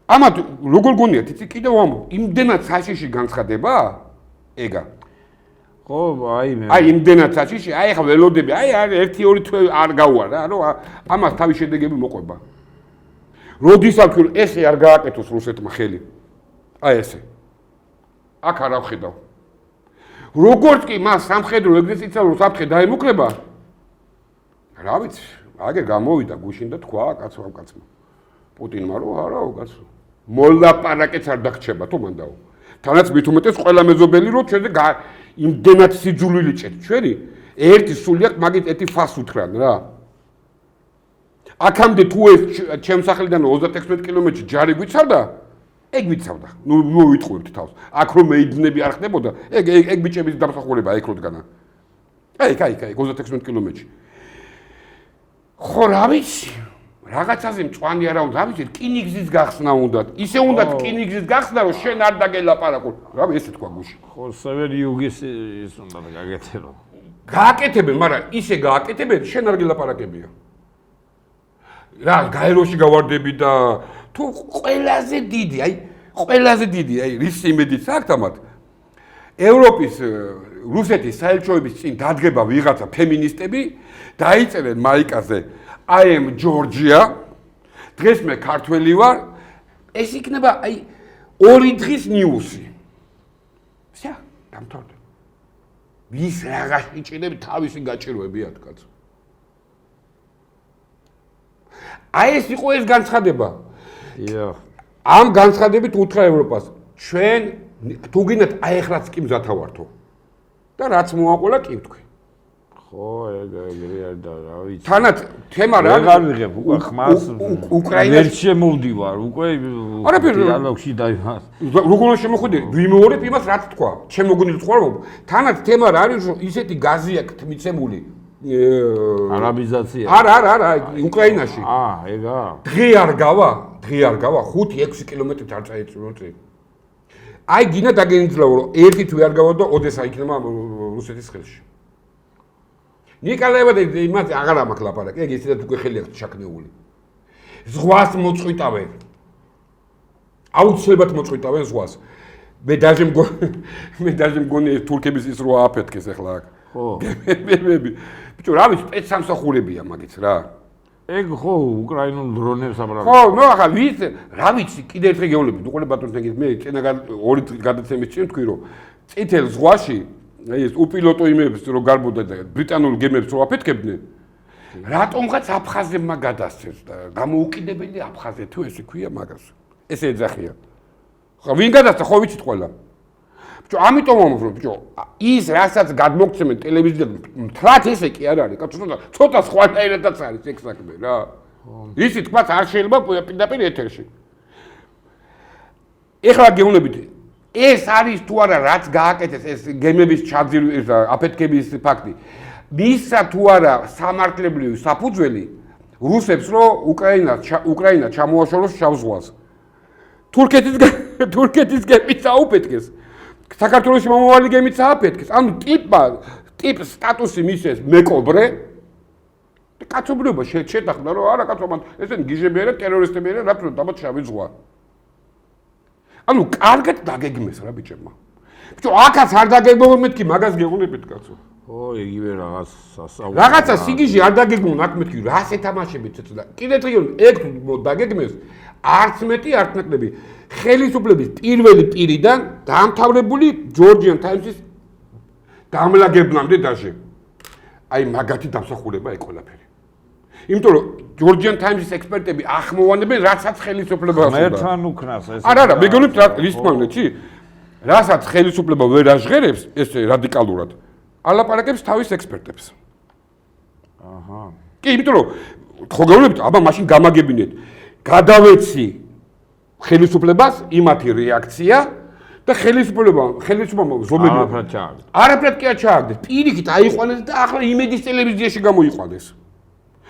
[SPEAKER 2] ამათ როგორ გონიათ იცი კიდევ ამბობ იმდენად საშიში განცხადება ეგა
[SPEAKER 1] ხო მე
[SPEAKER 2] იმდენად საშიში აი ხა ველოდები აი 1-2 თვე არ გაუარ რა რომ ამას თავის შედეგები მოყვება როდის აქ ესე არ გააკეთოს რუსეთმა ხელი აი ესე აქ არ ავხედავ როგორც კი მას სამხედრო ეგრეთ იცავ რომ საფრთხე დაემუქრება რა ვიცი აგერ გამოვიდა გუშინ და თქვა კაცო ამ კაცმა პუტინმა რომ არაო კაცო მოლაპარაკეც არ დაგრჩება თუ მანდაო თანაც მით უმეტეს ყველა მეზობელი რომ ჩვენზე იმდენად სიძულვილი ჭეთ ჩვენი ერთი სულიად მაგით ერთი ფას უთხრან რა აქამდე თუ ეს ჩემს სახლიდან 36 კილომეტრში ჯარი გვიცავდა ეგ ვიცავდა ნუ ვიტყუებთ თავს აქ რომ მეიძნები არ ხდებოდა ეგ ბიჭების დამსახურება ეგ როდგანა აი 36 კილომეტრში ხო რა ვიცი რაღაცაზე მწვანე არა უნდა რა ვიცი რკინიგზის გახსნა უნდა ისე უნდა რკინიგზის გახსნა რომ შენ არ დაგელაპარაკო რა ესე თქვა გუში
[SPEAKER 1] ხო სევერიუგის ის უნდა გაგეთერო
[SPEAKER 2] გააკეთებენ მაგრამ ისე გააკეთებენ შენ არ გელაპარაკებია რა გაეროში გავარდები და თუ ყველაზე დიდი აი რის იმედიც აქვს ამათ ევროპის რუსეთის საელჩოების წინ დადგება ვიღაცა ფემინისტები დაიწერენ მაიკაზე I am Georgia დღეს მე ქართველი ვარ ეს იქნება აი ორი დღის ნიუსი ვსა დამთავრდა ვის რაღაც იჭირები თავისი გაჭირვებიათ კაცო აი ეს იყო ეს განცხადება ამ განცხადებით უთხრა ევროპას ჩვენ თუ გინდათ აი ახლაც კი მზათავართო და რაც მოაყოლა კი თქვი
[SPEAKER 1] ხო ეგრე არ და რა ვიცი
[SPEAKER 2] თანაც თემა რა
[SPEAKER 1] არ ვიღებ უკვე ხმას უკრაინაში ვერ შემოვდივარ უკვე დიალოგში დაიმას
[SPEAKER 2] როგორ შემოხვიდე ვიმეორებ იმას რაც თქვა ჩემ მოგონილი თქვა რომ თანაც თემა რა არის რომ ისეთი გაზი აქვს მიცემული
[SPEAKER 1] არაბიზაცია
[SPEAKER 2] არა უკრაინაში
[SPEAKER 1] ეგა
[SPEAKER 2] დღე არ გავა 5-6 კილომეტრით არ წაიწურო წინ აი გინა დაგენიძლაო რომ ერთი თვე არ გავა და ოდესა იქნება რუსეთის ხელში ნიკოლაევა და იმას აღარ ამაქვს ლაპარაკი ეგ ისედაც უკვე ხელი აქვს ჩაკნეული ზღვას მოწყვიტავენ აუცილებლად მოწყვიტავენ ზღვას მე დაჟე მგონი თურქების ის რო ააფეთქეს ახლა აქ ხო გემები ბიჭო რა ვიცი სპეცსამსახურებია მაგიც რა
[SPEAKER 1] ეგ ხო უკრაინულ დრონებს აბრალებს
[SPEAKER 2] ხო ნუ ახლა რა ვიცი კიდე ერთხელ გეუბნები უყურე ბატონს მე წინა ორი გადაცემის წინ თქვი რომ წითელ ზღვაში ეს უპილოტო იმებს რო გარბოდა და ბრიტანულ გემებს რო აფეთქებდნენ რატომღაც აფხაზებმა გადასცეს და გამოუკიდებელი აფხაზე თუ ესე ქვია მაგას ესე ეძახიან ხო ვინ გადასცა ხო ვიცით ყველა ბიჭო ამიტომ ამბობ ბიჭო ის რასაც გადმოგცემენ ტელევიზიაზე მთლად ესე კი არ არის კაცო ცოტა სხვანაირადაც არის ეგ საქმე რა ისი თქვაც არ შეიძლება პირდაპირ ეთერში ეხლა გეუბნებით ეს არის თუ არა რაც გააკეთეს ეს გემების ჩაძირვის აფეთქების ფაქტი მისა თუ არა სამართლებრივი საფუძველი რუსებს რო უკრაინა ჩამოაშოროს შავ ზღვას თურქეთის გემიც აუფეთქეს საქართველოში მომავალი გემიც ააფეთქეს ანუ ტიპ სტატუსი მისეს მეკობრე კაცობრიობა შეთანხმდა რომ არა კაცო მან ესენი გიჟები არა ტერორისტები არა რაც დაბათ შავი ზღვა ანუ კარგად დაგეგმეს რა ბიჭებმა ბიჭო აქაც არ დაგეგმებთ კი მაგას გეუბნებით კაცო
[SPEAKER 1] ო, იგივე რაღაც სასაუბრო.
[SPEAKER 2] რაღაცა სიგიჟე არ დაგეგმონ აქ მეთქი, რას ეთამაშებით ცოტა. კიდე დღეον ეგ დაგეგმეს, არც მეტი, არც ნაკლები. ხელისუფლების პირველი პირიდან დაამთავრებული ჯორჯიან ტაიმსის დამლაგებლამდე დაჟე. აი მაგათი დამსახურება ეგ ყველაფერი. იმიტომ რომ ჯორჯიან ტაიმსის ექსპერტები ახმოვანებენ, რასაც ხელისუფლება ასულა.
[SPEAKER 1] მერთან უკნას ეს.
[SPEAKER 2] არა, მეგონით რის თქმანეთი? რასაც ხელისუფლება ვერ აღღერებს, ესე რადიკალურად. ალაპარაკებს თავის ექსპერტებს.
[SPEAKER 1] აჰა.
[SPEAKER 2] კი, იმიტომ რომ ხო გეუბნებით, აბა მაშინ გამაგებინეთ. გადავეცი ხელისუფლებას იმათი რეაქცია და ხელისუფლებამ ზომები არაფრად კი არ ჩააგდეს. პირიქით აიყვანეს და ახლა იმედის ტელევიზიაში გამოიყვანეს.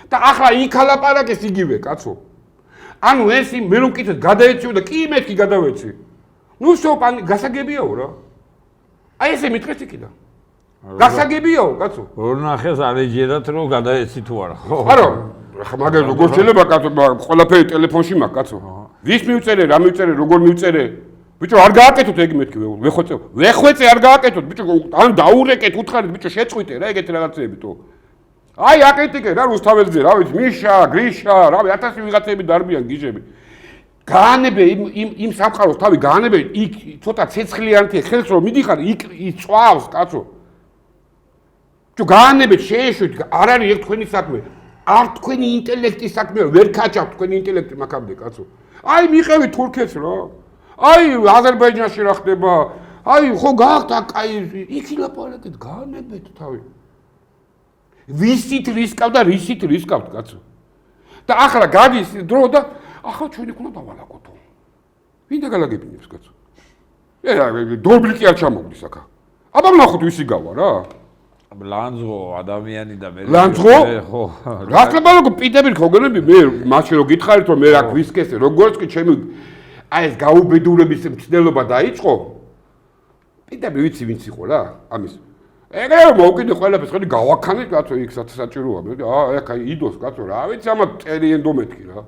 [SPEAKER 2] და ახლა იქ ალაპარაკეს იგივე, კაცო. ანუ ეს მე რომ მკითხეთ, გადაეციო და კი მეთქი გადავეცი. ნუ სოპანი გასაგებიაო რა. აი ესე მითხრეს იქიდან. გასაგებიაო, კაცო.
[SPEAKER 1] რომ ნახეს არეჯერათ რომ გადაეცი თუ არა.
[SPEAKER 2] არა, მაგალითად როგორ შეიძლება კაცო, ყველაფერი ტელეფონში მაქვს, კაცო. ვის მივწერე, რა მივწერე, როგორ მივწერე? ბიჭო, არ გააკეთოთ ეგ მეთქი, ვეხვეწე არ გააკეთოთ, ბიჭო, ან დაურეკეთ, უთხარით, ბიჭო, შეწყვიტე რა ეგეთი რაღაცეები თუ. აი აკრიტიკე რა რუსთაველძე, რა ვიცი, მიშა, გრიშა, რა ვიცი, 1000 ვიღაცები დარბიან გიჟები. გაანებე იმ სამყაროს თავი გაანებე, იქ ცოტა ცეცხლიანთი ხელს რომ მიდიხარ, იქ იწვავს, კაცო. თუ გაანებეთ, შეეშვით, არ არის ეგ თქვენი საქმე. არ თქვენი ინტელექტის საქმეა, ვერ ქაჭავთ თქვენი ინტელექტი მაგამდე, კაცო. აი მიყევი თურქეთს რა. აი აზერბაიჯანში რა ხდება? აი ხო გაახთ აი იქ ლაპარაკეთ, გაანებეთ თავი. ვისით რისკავ და რისით რისკავთ, კაცო. და ახლა გადის დრო და ახლა ჩვენი უნდა დავალაგოთ. ვინდა გალაგებინებს, კაცო? დობლი კი არ ჩამოგდის აქა. აბა ვნახოთ ვისი გავა რა.
[SPEAKER 1] ლანძღო ადამიანი და მე
[SPEAKER 2] ლანძღო? ხო. რა ლაპარაკო პიტები ხოგენები მე მაშინ რომ გითხარით რომ მე რა გვისკესე, როგორც კი ჩემი აი ეს გაუბედურების მცდელობა დაიწყო. პიტები ვიცი ვინც იყო რა, ამის. ეგრევე მოვკიდე ყველაფერს, ხელი გავაქანეთ კაცო, იქ საჭიროა. აქ აი იდოს კაცო, რა ვიცი ამათ ტერიენდო მეთქი რა.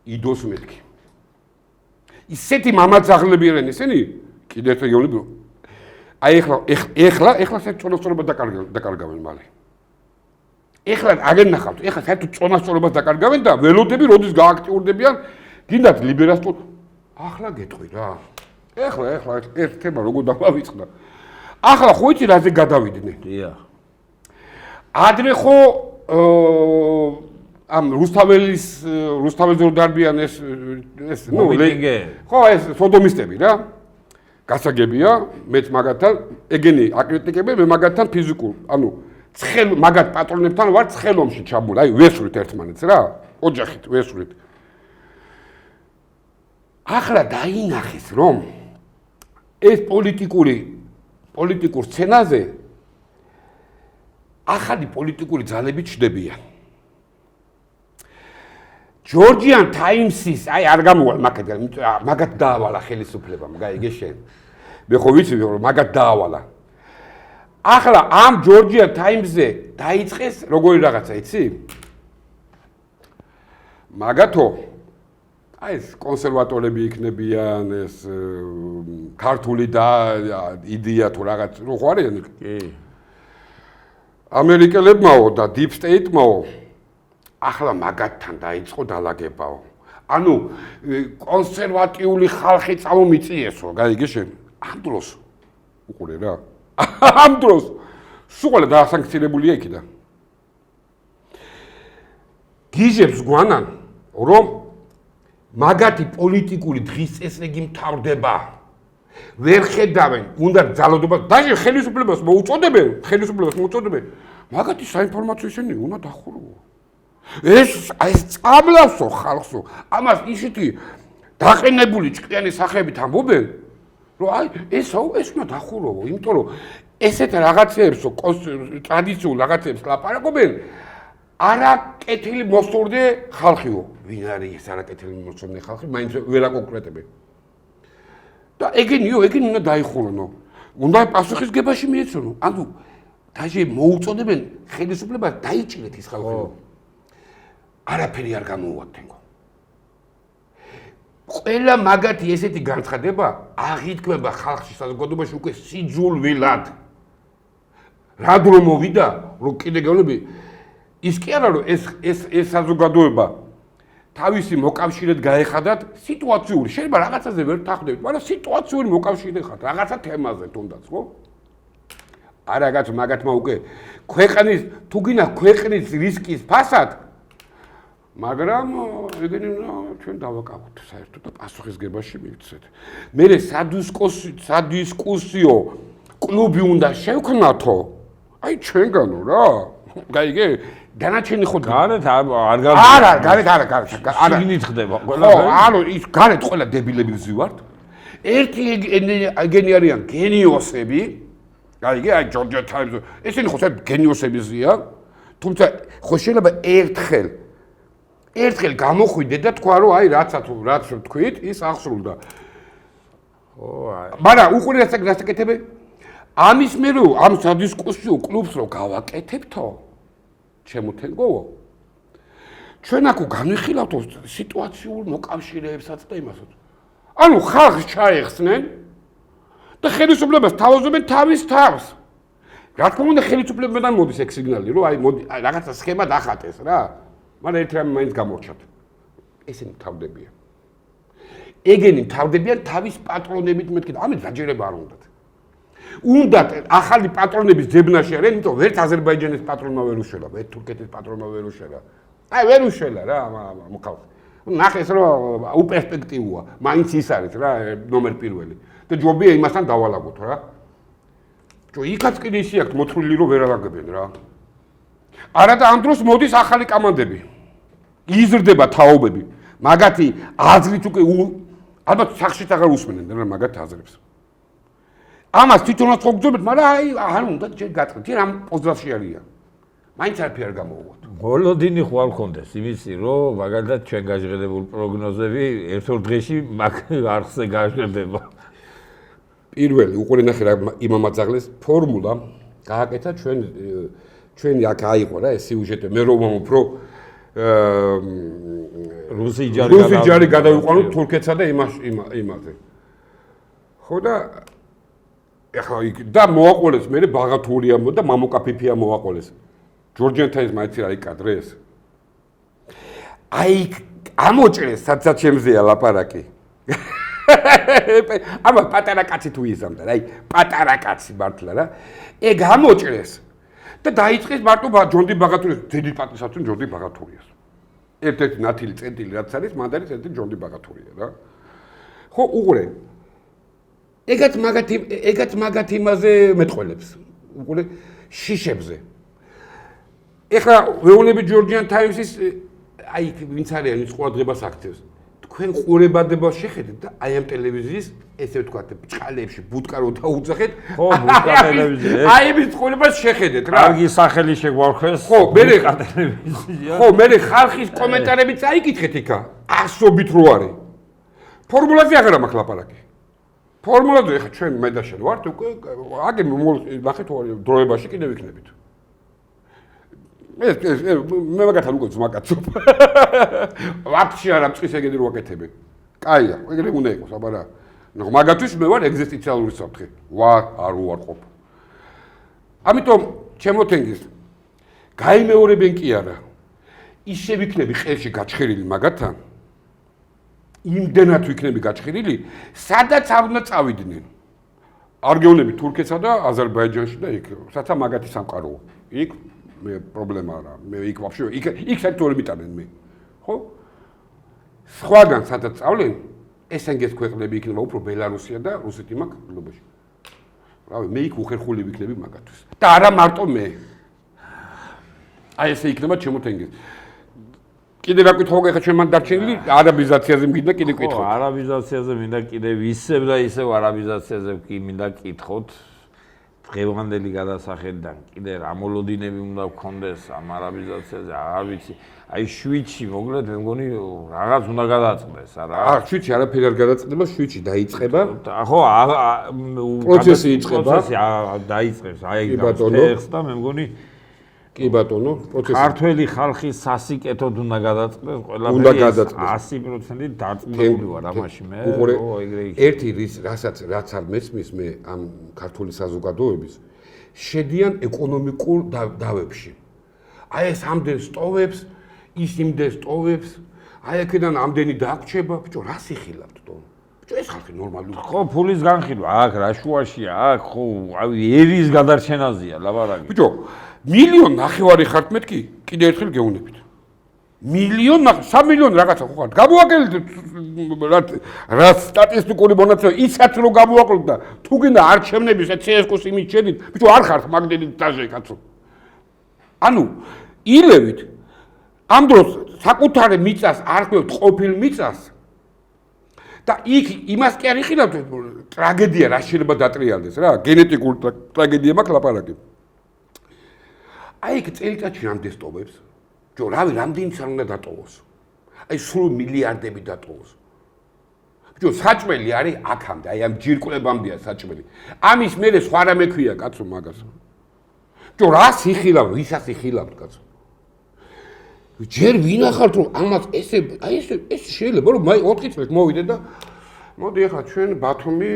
[SPEAKER 2] იდოს მეთქი. ისეთი მამაცაღლები არიან ესენი, კიდე ერთი გეუბნები. აი ეხლა საერთოდ დაკარგავენ მალე. ეხლა აგენ ნახავთ, ეხლა საერთოდ წონასწორობას დაკარგავენ და ველოდები როდის გააქტიურდებიან, გინდათ ლიბერასტულ ახლა გეტყვი რა. ეხლა ერთ თემა როგორ დავავიწყდა. ახლა ხო იცი რაზე გადავიდნენ?
[SPEAKER 1] დიახ.
[SPEAKER 2] ადრე ხო ამ რუსთაველზე დარბიან ეს ნუ ხო ეს სოდომისტები რა. გასაგებია, მეც მაგათთან ეგენი აკრიტიკებენ, მე მაგათთან ფიზიკურ, ანუ მაგათ პატრონებთან ვარ ცხელომში ჩაბმული, აი ვესვრით ერთმანეთს რა, ოჯახით ვესვრით. ახლა დაინახეს რომ ეს პოლიტიკურ სცენაზე ახალი პოლიტიკური ძალები ჩნდებიან. ჯორჯიან ტაიმსის, აი არ გამოვალ მაგათ დაავალა ხელისუფლებამ, გაიგე შენ. მე ხო ვიცი რომ მაგათ დაავალა. ახლა ამ ჯორჯიან ტაიმსზე დაიწყეს როგორი რაღაცა, იცი? მაგათო აი ეს კონსერვატორები იქნებიან, ეს ქართული და იდეა თუ რაღაც, რო ხო არიან?
[SPEAKER 1] კი.
[SPEAKER 2] ამერიკელებმაო და დიპ სტეიტმაო ახლა მაგათთან დაიწყო დალაგებაო. ანუ კონსერვატიული ხალხი წამომიწიესო, გაიგე შენ? ამ დროს უყურე რა. ამ დროს სულ დაასანქცირებულია იქიდან. გიჟებს გვანან, რომ მაგათი პოლიტიკური დღის წესრიგი მთავრდება. ვერ ხედავენ, უნდა ძალადობას, დაჟე ხელისუფლებას მოუწოდებენ, მაგათი საინფორმაციო შენი უნდა დახურო. ეს წამლავსო ხალხსო, ამას ისეთი დაყენებული ჭკვიანი სახეებით ამბობენ, რომ აი ეს უნდა დახურო, იმიტომ რომ ესეთ რაღაცეებსო, ტრადიციულ რაღაცეებს ლაპარაკობენ, არაკეთილი მოსწორდე ხალხიო. ვინ არის ეს არაკეთილი მოსწორდე ხალხი? მაინც ვერ აკონკრეტებენ. და ეგენი უნდა დაიხურონო. უნდა პასუხისგებაში მიეცნო. ანუ დაჟე მოუწოდებენ ხელისუფლებას დაიჭირეთ ის ხალხი. არაფერი არ გამოუვათენგო. ყველა მაგათი ესეთი განცხადება აღიქმება ხალხში საზოგადოებაში უკვე სიძულვილად. რა დრო მოვიდა, რომ კიდე გეუბნები, ის კი არა რომ ეს საზოგადოება თავისი მოკავშირედ გაეხადათ სიტუაციური, შეიძლება რაღაცაზე ვერ თანხდებით, მაგრამ სიტუაციური მოკავშირე ხართ, რაღაცა თემაზე თუნდაც, ხო? არა რაღაც მაგათმა უკვე ქვეყნის თუ გინდა ქვეყნის რისკის ფასად, მაგრამ ეგენი ჩვენ დავაკავოთ საერთოდ და პასუხისგებაში მივცეთ. მე სადისკუსიო კლუბი უნდა შევქმნათო, აი ჩვენგანო რა. გაიგე? განაჩენი ხო
[SPEAKER 1] გარეთ არ
[SPEAKER 2] არა, გარეთ არა.
[SPEAKER 1] შიგნით ხდება ყველა.
[SPEAKER 2] ხო, ანუ ის გარეთ ყველა დებილები ვზივართ. ერთი ეგენი არიან გენიოსები. გაიგე? აი ჯორჯია თაიმს. ესენი ხო საერთოდ გენიოსები ზიან. თუმცა ხო შეიძლება ერთხელ გამოხვიდე და თქვა რომ აი რაც თქვით, ის აღსრულდა.
[SPEAKER 1] ხო, აი.
[SPEAKER 2] მაგრამ უყურე რასაკეთებ? ამის მე რომ ამ სადისკუსიო კლუბს რო გავაკეთებთო, შემოთენგოვო. ჩვენ აქ განვიხილავთო სიტუაციურ მოკავშირეებსაც და იმასაც. ანუ ხალხს ჩაეხსნენ და ხელისუფლებას თავაზობენ თავის თავს. რა თქმა უნდა ხელისუფლებიდან მოდის ეგ სიგნალი, რომ აი მოდი რაღაცა სქემა დახატეს რა. მაგრამ ერთ რამე მაინც გამორჩათ. ესენი თავდებიან. ეგენი თავდებიან თავის პატრონებით მეთქი. ამით დაჯერება არ უნდათ. უნდათ ახალი პატრონების ძებნაში არიან, იმიტომ ვერც აზერბაიჯანის პატრონმა ვერ უშველა, ვერც თურქეთის პატრონმა ვერ უშველა. აი ვერ უშველა რა მოხალხ. ნახეს რომ უპერსპექტივოა, მაინც ის არის რა ნომერ პირველი. და ჯობია იმასთან დავალაგოთ რა. იქაც კიდე ისე აქვს მოთხრილი რომ ვერ აღაგებენ რა. არა და ამ დროს მოდის ახალი კამანდები. იზრდება თაობები. მაგათი აზრით უკვე ალბათ სახშიც აღარ უსმენენ რა მაგათ აზრებს. ამას თვითონაც ხო გძობთ, მაგრამ აი არ უნდა ჯერ გატყდით, რამ პოზიციაში არიან. მაინც არაფერი არ გამოვუვათ.
[SPEAKER 1] გოლოდინი ხო არ მქონდეს იმისი, რომ მაგალითად ჩვენ გაჟღერებული პროგნოზები ერთ-ორ დღეში არხზე გაჟღერდება.
[SPEAKER 2] პირველი უყურე ნახე რა იმამაძაღლეს ფორმულა გააკეთა ჩვენ აქ აიყო რა ეს სიუჟეტი მე რომ უფრო
[SPEAKER 1] რუსი
[SPEAKER 2] ჯარი გადავიყვანოთ თურქეთსა და იმაზე. ხო და ეხლა და მოაყოლეს მე ბაღათურია და მამუკაფიფია მოაყოლეს. ჯორჯიანთაის მაინც რა იკადრეს. აი ამოჭრეს სადაც შემზეა ლაპარაკი. ამა პატარა კაცი თუ იზამდა, აი პატარა კაცი მართლა რა. ეგ ამოჭრეს და დაიწყეს მარტო ჯონდი ბაღათურიას, დიდი პატისაცუნ ჯონდი ბაღათურიას. ერთ-ერთი ნათილი ცენტილი რაც არის, მან არის ერთი ჯონდი ბაღათურია რა. ხო უყურე. ეგაც მაგათ იმაზე მეტყველებს. უყურე შიშებზე. ეხლა ვეუბნები ჯორჯიან თაიმსის აი ვინც არიან ის ყურადღებას აქცევს. თქვენ ყურებადება შეხედეთ და აი ამ ტელევიზიის ესე ვთქვათ ბჭყალებში ბუტკა რო დაუძახეთ.
[SPEAKER 1] ხო, ბუტკა ტელევიზია.
[SPEAKER 2] აი ის ყურებას შეხედეთ რა.
[SPEAKER 1] კარგი სახელი შეგვარქვეს.
[SPEAKER 2] ხო, მე
[SPEAKER 1] ტელევიზია.
[SPEAKER 2] ხო, მე ხალხის კომენტარებიც აიკითხეთ იქა. ასობით რო არის. ფორმულაზე აღარ მაქვს ლაპარაკი. ფორმულაზე ხა ჩვენ მე და შენ ვართ უკვე აგე ნახეთ დროებაში კიდევ ვიქნებით. მე მაგათთან უკვე ძმაკაცობ. ვაფშე არ ამწყის ეგეთი რო აკეთებენ. კაია, ეგრე უნდა იყოს, აბარა. მაგათვის მე ვარ ეგზისტენციალური საფრთხე. არ უარყოფ. ამიტომ ჩემოთენგის გაიმეორებენ კი არა. ისე ვიქნები ყელში გაჩხერილი მაგათთან. იმდენად ვიქნები გაჩხერილი, სადაც არ უნდა წავიდნენ. არ გეუბნები თურქეთსა და აზერბაიჯანში და იქ, საცა მაგათი სამყაროა. იქ მე პრობლემა არა. მე იქ ვაფშე იქ საერთოდ ვერ მიტანენ მე. ხო? სხვაგან სადაც წავლენ, ესენგეს ქვეყნები იქნება უფრო ბელარუსია და რუსეთი მაქვს გლობაში. რავი, მე იქ უხერხული ვიქნები მაგათვის. და არა მარტო მე. აი ესე იქნება ჩემოთენგეს. კიდე რა კითხო ხა ჩვენ მან დარჩენილი არაბიზაციაზე მინდა კიდე კითხო.
[SPEAKER 1] ხო, არაბიზაციაზე მინდა კიდე ისევ და ისევ არაბიზაციაზე კი მინდა კითხოთ. დღევანდელი გადასახედიდან კიდე რა მოლოდინები უნდა გქონდეს ამ არაბიზაციაზე, არ ვიცი. აი შვიდში მოკლედ მე მგონი რაღაც უნდა გადაწყდეს, არა?
[SPEAKER 2] შვიდში არაფერი არ გადაწყდება, შვიდში დაიწყება.
[SPEAKER 1] ხო,
[SPEAKER 2] პროცესი იწყება.
[SPEAKER 1] პროცესი დაიწყებს, აი ეს და მე მგონი
[SPEAKER 2] კი ბატონო, პროცესი.
[SPEAKER 1] ქართველი ხალხის სასიკეთოდ უნდა გადაწყდეს ყველაფერი 100% დარწმუნებული ვარ ამაში მე.
[SPEAKER 2] ერთი რაც არ მესმის მე ამ ქართული საზოგადოების შედიან ეკონომიკურ დავებში. აი ეს ამდენ სტოვებს, ის იმდენ სტოვებს, აი აქედან ამდენი დაგრჩება, ბიჭო, რა სიხილავთ თო? ბიჭო, ეს ხალხი ნორმალური.
[SPEAKER 1] ხო, ფულის განხილვა, აქ რა შუაშია, აქ ხო, ერის გადარჩენაზეა ლაბარაკი.
[SPEAKER 2] ბიჭო, 1.5 მილიონი ხართ მეთქი, კიდე ერთხელ გეუნებით. 3 მილიონი რაღაცა ხო ხართ. გამოაკელეთ რა სტატისტიკური მონაცემი, ისაც რო გამოაკლოთ და თუ გინდა არჩევნების CSK-ს იმით შედით, ბიჭო, არ ხართ მაგდენი დაჟე კაცო. ანუ ილევით ამ დროს საკუთარი მიწას არ ხვევთ ყოფილ მიწას და იქ იმას კი არ იხილავთ ტრაგედია რა შეიძლება დატრიალდეს რა გენეტიკური ტრაგედია მაქვს ლაპარაკი. აი იქ წელიწადში რამდენ სტოვებს? ჯო რავი რამდენიც არ უნდა დატოვოს. აი სულ მილიარდები დატოვოს. ბიჭო საჭმელი არის აქამდე, აი ამ ჯირკვლებამდეა საჭმელი. ამის მერე სხვა რამე ქვია კაცო მაგას. ჯო რა სიხილავ, ვისაც იხილავთ კაცო. ჯერ ვინახართ რომ ამას ესე აი ეს შეიძლება რომ მაი 4 წლით მოვიდე და მოდი ახლა ჩვენ ბათუმი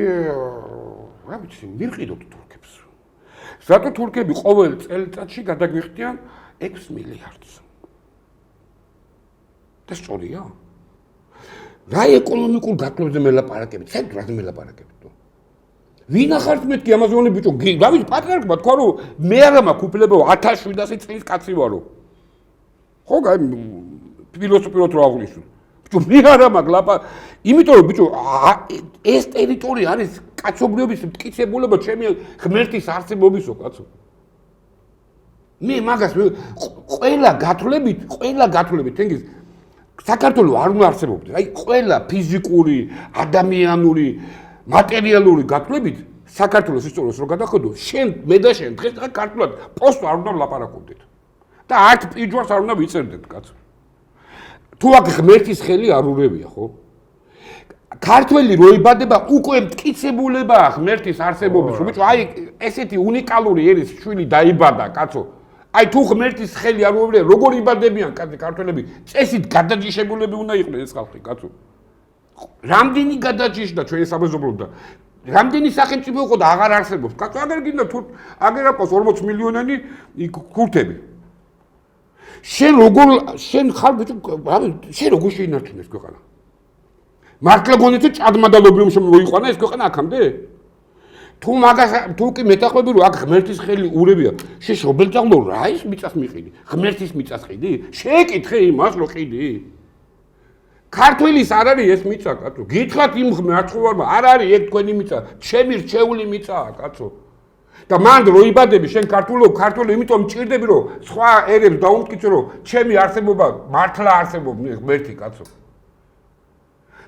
[SPEAKER 2] რა ვიცი მივყიდოთ თურქებს. ზატო თურქები ყოველ წელიწადში გადაგვიხდიან 6 მილიარდს. და სწორია. რა ეკონომიკურ გათვლებზე მელაპარაკებით, საერთოდ რა მელაპარაკებით თო? ვინახართ მეთქი ამაზონი ბიჭო, რა ვიცი პატრიარქმა თქვა რომ მე არა მაქვს უფლება 1700 წლის კაცი ვარო. ხო, გაი ფილოსოფიურად რა აღნიშნულ. ბიჭო, მე არა მაქვს ლაპა, იმიტომ რომ ბიჭო, ეს ტერიტორია არის კაცობრიობის მტკიცებულება ჩემი ღმერთის არსებობისო, კაცო. მე მაგას ყველა გათვლებით, თენგიზ საქართველოს არ უნდა არსებობდეს. აი, ყველა ფიზიკური, ადამიანური, მატერიალური გათვლებით საქართველოს ისტორიას რო გადახედო, შენ მე და შენ დღეს ქართულად პოსტ არ უნდა ვლაპარაკობდეთ. და არც პიჯვარს არ უნდა ვიწერდეთ, კაცო. თუ აქ ღმერთის ხელი არ ურევია, ხო? ქართველი რო იბადება, უკვე მტკიცებულებაა ღმერთის არსებობის. ბიჭო, აი ესეთი უნიკალური ერის შვილი დაიბადა, კაცო. აი თუ ღმერთის ხელი არ ურევია, როგორ იბადებიან ქართველები? წესით გადაჯიშებულები უნდა იყვნენ ეს ხალხი, კაცო. რამდენი გადაჯიშდა ჩვენ სამეზობლოდ და რამდენი სახელმწიფო იყო და აღარ არსებობს. კაცო, აგერ გინდა თუ აგერ აქვს 40 მილიონიანი ქურთები. შენ ხარ ბიჭო, შენ როგორ შეინარჩუნე ეს ქვეყანა? მართლა გონიათ ჭადმადალობრივ შემოიყვანა ეს ქვეყანა აქამდე? თუ კი მეტახვები რომ აქ ღმერთის ხელი ურევია, შენ შობელძაღლო რა ის მიწას მიყიდი? ღმერთის მიწას ყიდი? შეეკითხე იმას რო ყიდი? ქართველის არ არის ეს მიწა, კაცო. გითხრათ იმ მართლობარმა, არ არის ეგ თქვენი მიწა, ჩემი რჩეული მიწაა, კაცო. და მანდ რო იბადები შენ ქართულო, იმიტომ მჭირდები რომ სხვა ერებს დაუმტკიცო რომ ჩემი არსებობა მართლა არსებობს ღმერთი, კაცო.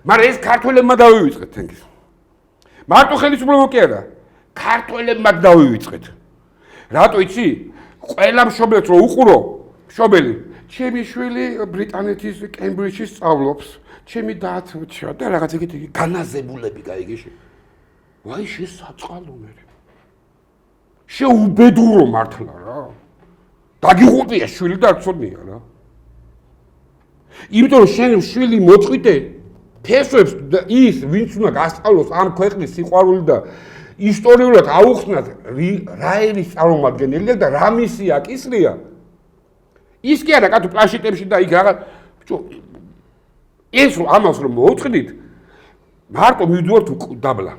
[SPEAKER 2] მაგრამ ეს ქართველებმა დავივიწყეთ თენგიზ. მარტო ხელისუფლება კი არა, ქართველებმა დავივიწყეთ. რატო იცი? ყველა მშობელს რო უყურო, მშობელი ჩემი შვილი ბრიტანეთის კემბრიჯში სწავლობს, ჩემი დათვჩა და რაღაც ეგეთი განაზებულები გაიგეში. ვაი შესაწყალო მე. შეუბედურო მართლა რა. დაგიღუპია შვილი და არ ცოდნია რა. იმიტომ რომ შენ შვილი მოწყვიტე ფესვებს ის ვინც უნდა გასწავლოს ამ ქვეყნის სიყვარული და ისტორიულად აუხსნათ რა ერის წარმომადგენელია და რა მისია აკისრია. ის კი არა კაცო პლანშეტებში და იქ რაღაც ბიჭო ეს ამას რომ მოუწყდით მარტო მივდივართ დაბლა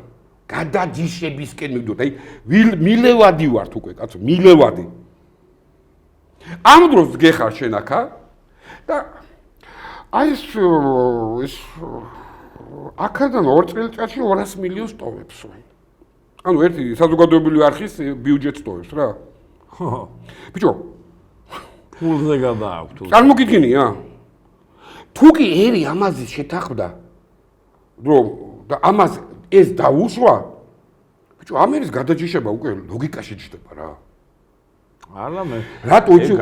[SPEAKER 2] გადაჯიშებისკენ მივდივართ აი მილევადი ვართ უკვე კაცო მილევადი ამ დროს გეხარ შენ აქა და აი ეს აქედან 2 წელიწადში 200 მილიონს ტოვებს ანუ ერთი საზოგადოებრივი არხის ბიუჯეტს ტოვებს რა ხო ბიჭო ფულზე გადააქვთ. წარმოგიდგენია? თუ კი ერი ამაზე შეთანხმდა, რომ და ამას ეს დაუშვა, ბიჭო, ამერის გადაჯიშება უკვე ლოგიკა შეჯდება რა. არა მე. რატო იცი?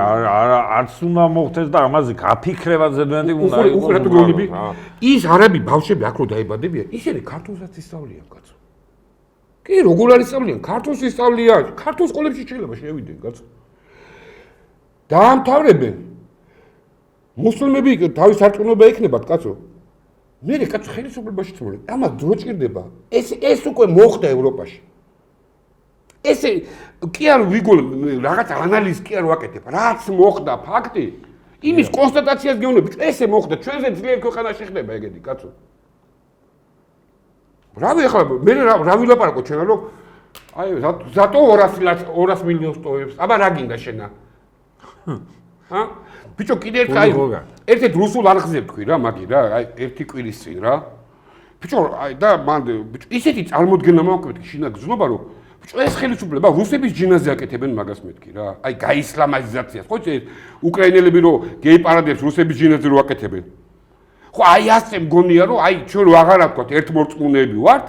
[SPEAKER 2] არც უნდა მოხდეს და ამაზე გაფიქრება ზედმეტი უნდა იყოს. უკვე რატო გეუბნები? ის არები ბავშვები აქ რო დაიბადებიან, ისინი ქართულსაც ისწავლიან, კაცო. კი, როგორ არის ისწავლიან? ქართულს ისწავლიან, ქართულ სკოლებში შეიძლება შევიდნენ, კაცო. დაამთავრებენ. მუსლიმები თავის სარწმუნოება ექნებათ, კაცო. მე კაცო ხელისუფლებაში თმოლე. ამას დრო ჭირდება. ეს უკვე მოხდა ევროპაში. ესე კი არ ვიგულ რაღაც ანალიზს კი არ ვაკეთებ. რაც მოხდა ფაქტი, იმის კონსტატაციას გეუბნები, ბიჭო, ესე მოხდა, ჩვენზე ძლიერ ქვეყანაში ხდება ეგეთი, კაცო. რავი ახლა მე რა ვილაპარაკო ჩვენ რომ აი ზატო 200 მილიონს ტოვებს. აბა რა გინდა შენა? ჰა? ბიჭო კიდე ერთ რუსულ არხზე თქვი რა, მაგი რა, აი ერთი კვირის წინ რა. ბიჭო, აი და მან ბიჭო ისეთი წარმოდგენა მოვაკეთე შინა გზნობა რომ ბიჭო ეს ხელისუფლება რუსების ჯინაზე აკეთებენ მაგას მეთქი რა. აი გაისლამიზაციას. ხო ეს უკრაინელები რომ გეი პარადებს რუსების ჯინაზე რო აკეთებენ. ხო აი ასე მგონია რომ აი ჩვენ რო აღარ ვთქვათ ერთმორწმუნეები ვართ.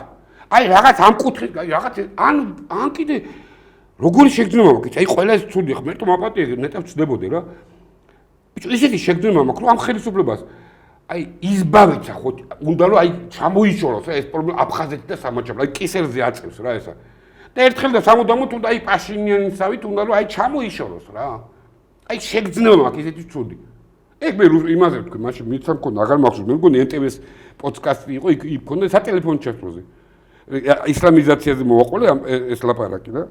[SPEAKER 2] აი რაღაც ამ კუთხით რაღაც ან კიდე როგორი შეგრძნება მაქვს? აი ყველა ეს ცუდი ხმ ერთო მაპატიე ნეტავ ცდებოდე რა. ბიჭო ისეთი შეგრძნება მაქვს რომ ამ ხელისუფლებას აი იზბავეცა ხო უნდა რომ აი ჩამოიშოროს ეს პრობლემა აფხაზეთი და სამაჩაბლო აი კისერზე აწევს რა ესა. და ერთხელ და სამუდამოდ უნდა აი პაშინიანისავით უნდა რომ აი ჩამოიშოროს რა. აი შეგრძნება მაქვს ისეთი ცუდი. ეგ მე იმაზე ვთქვი, მაშინ მიცან მქონდა, აღარ მახსოვს, მე მგონი NTV-ს პოდკასტი იყო, იქ მქონდა სატელეფონო ჩართვაზე. ისლამიზაციაზე მოვაყოლე ეს ლაპარაკი რა.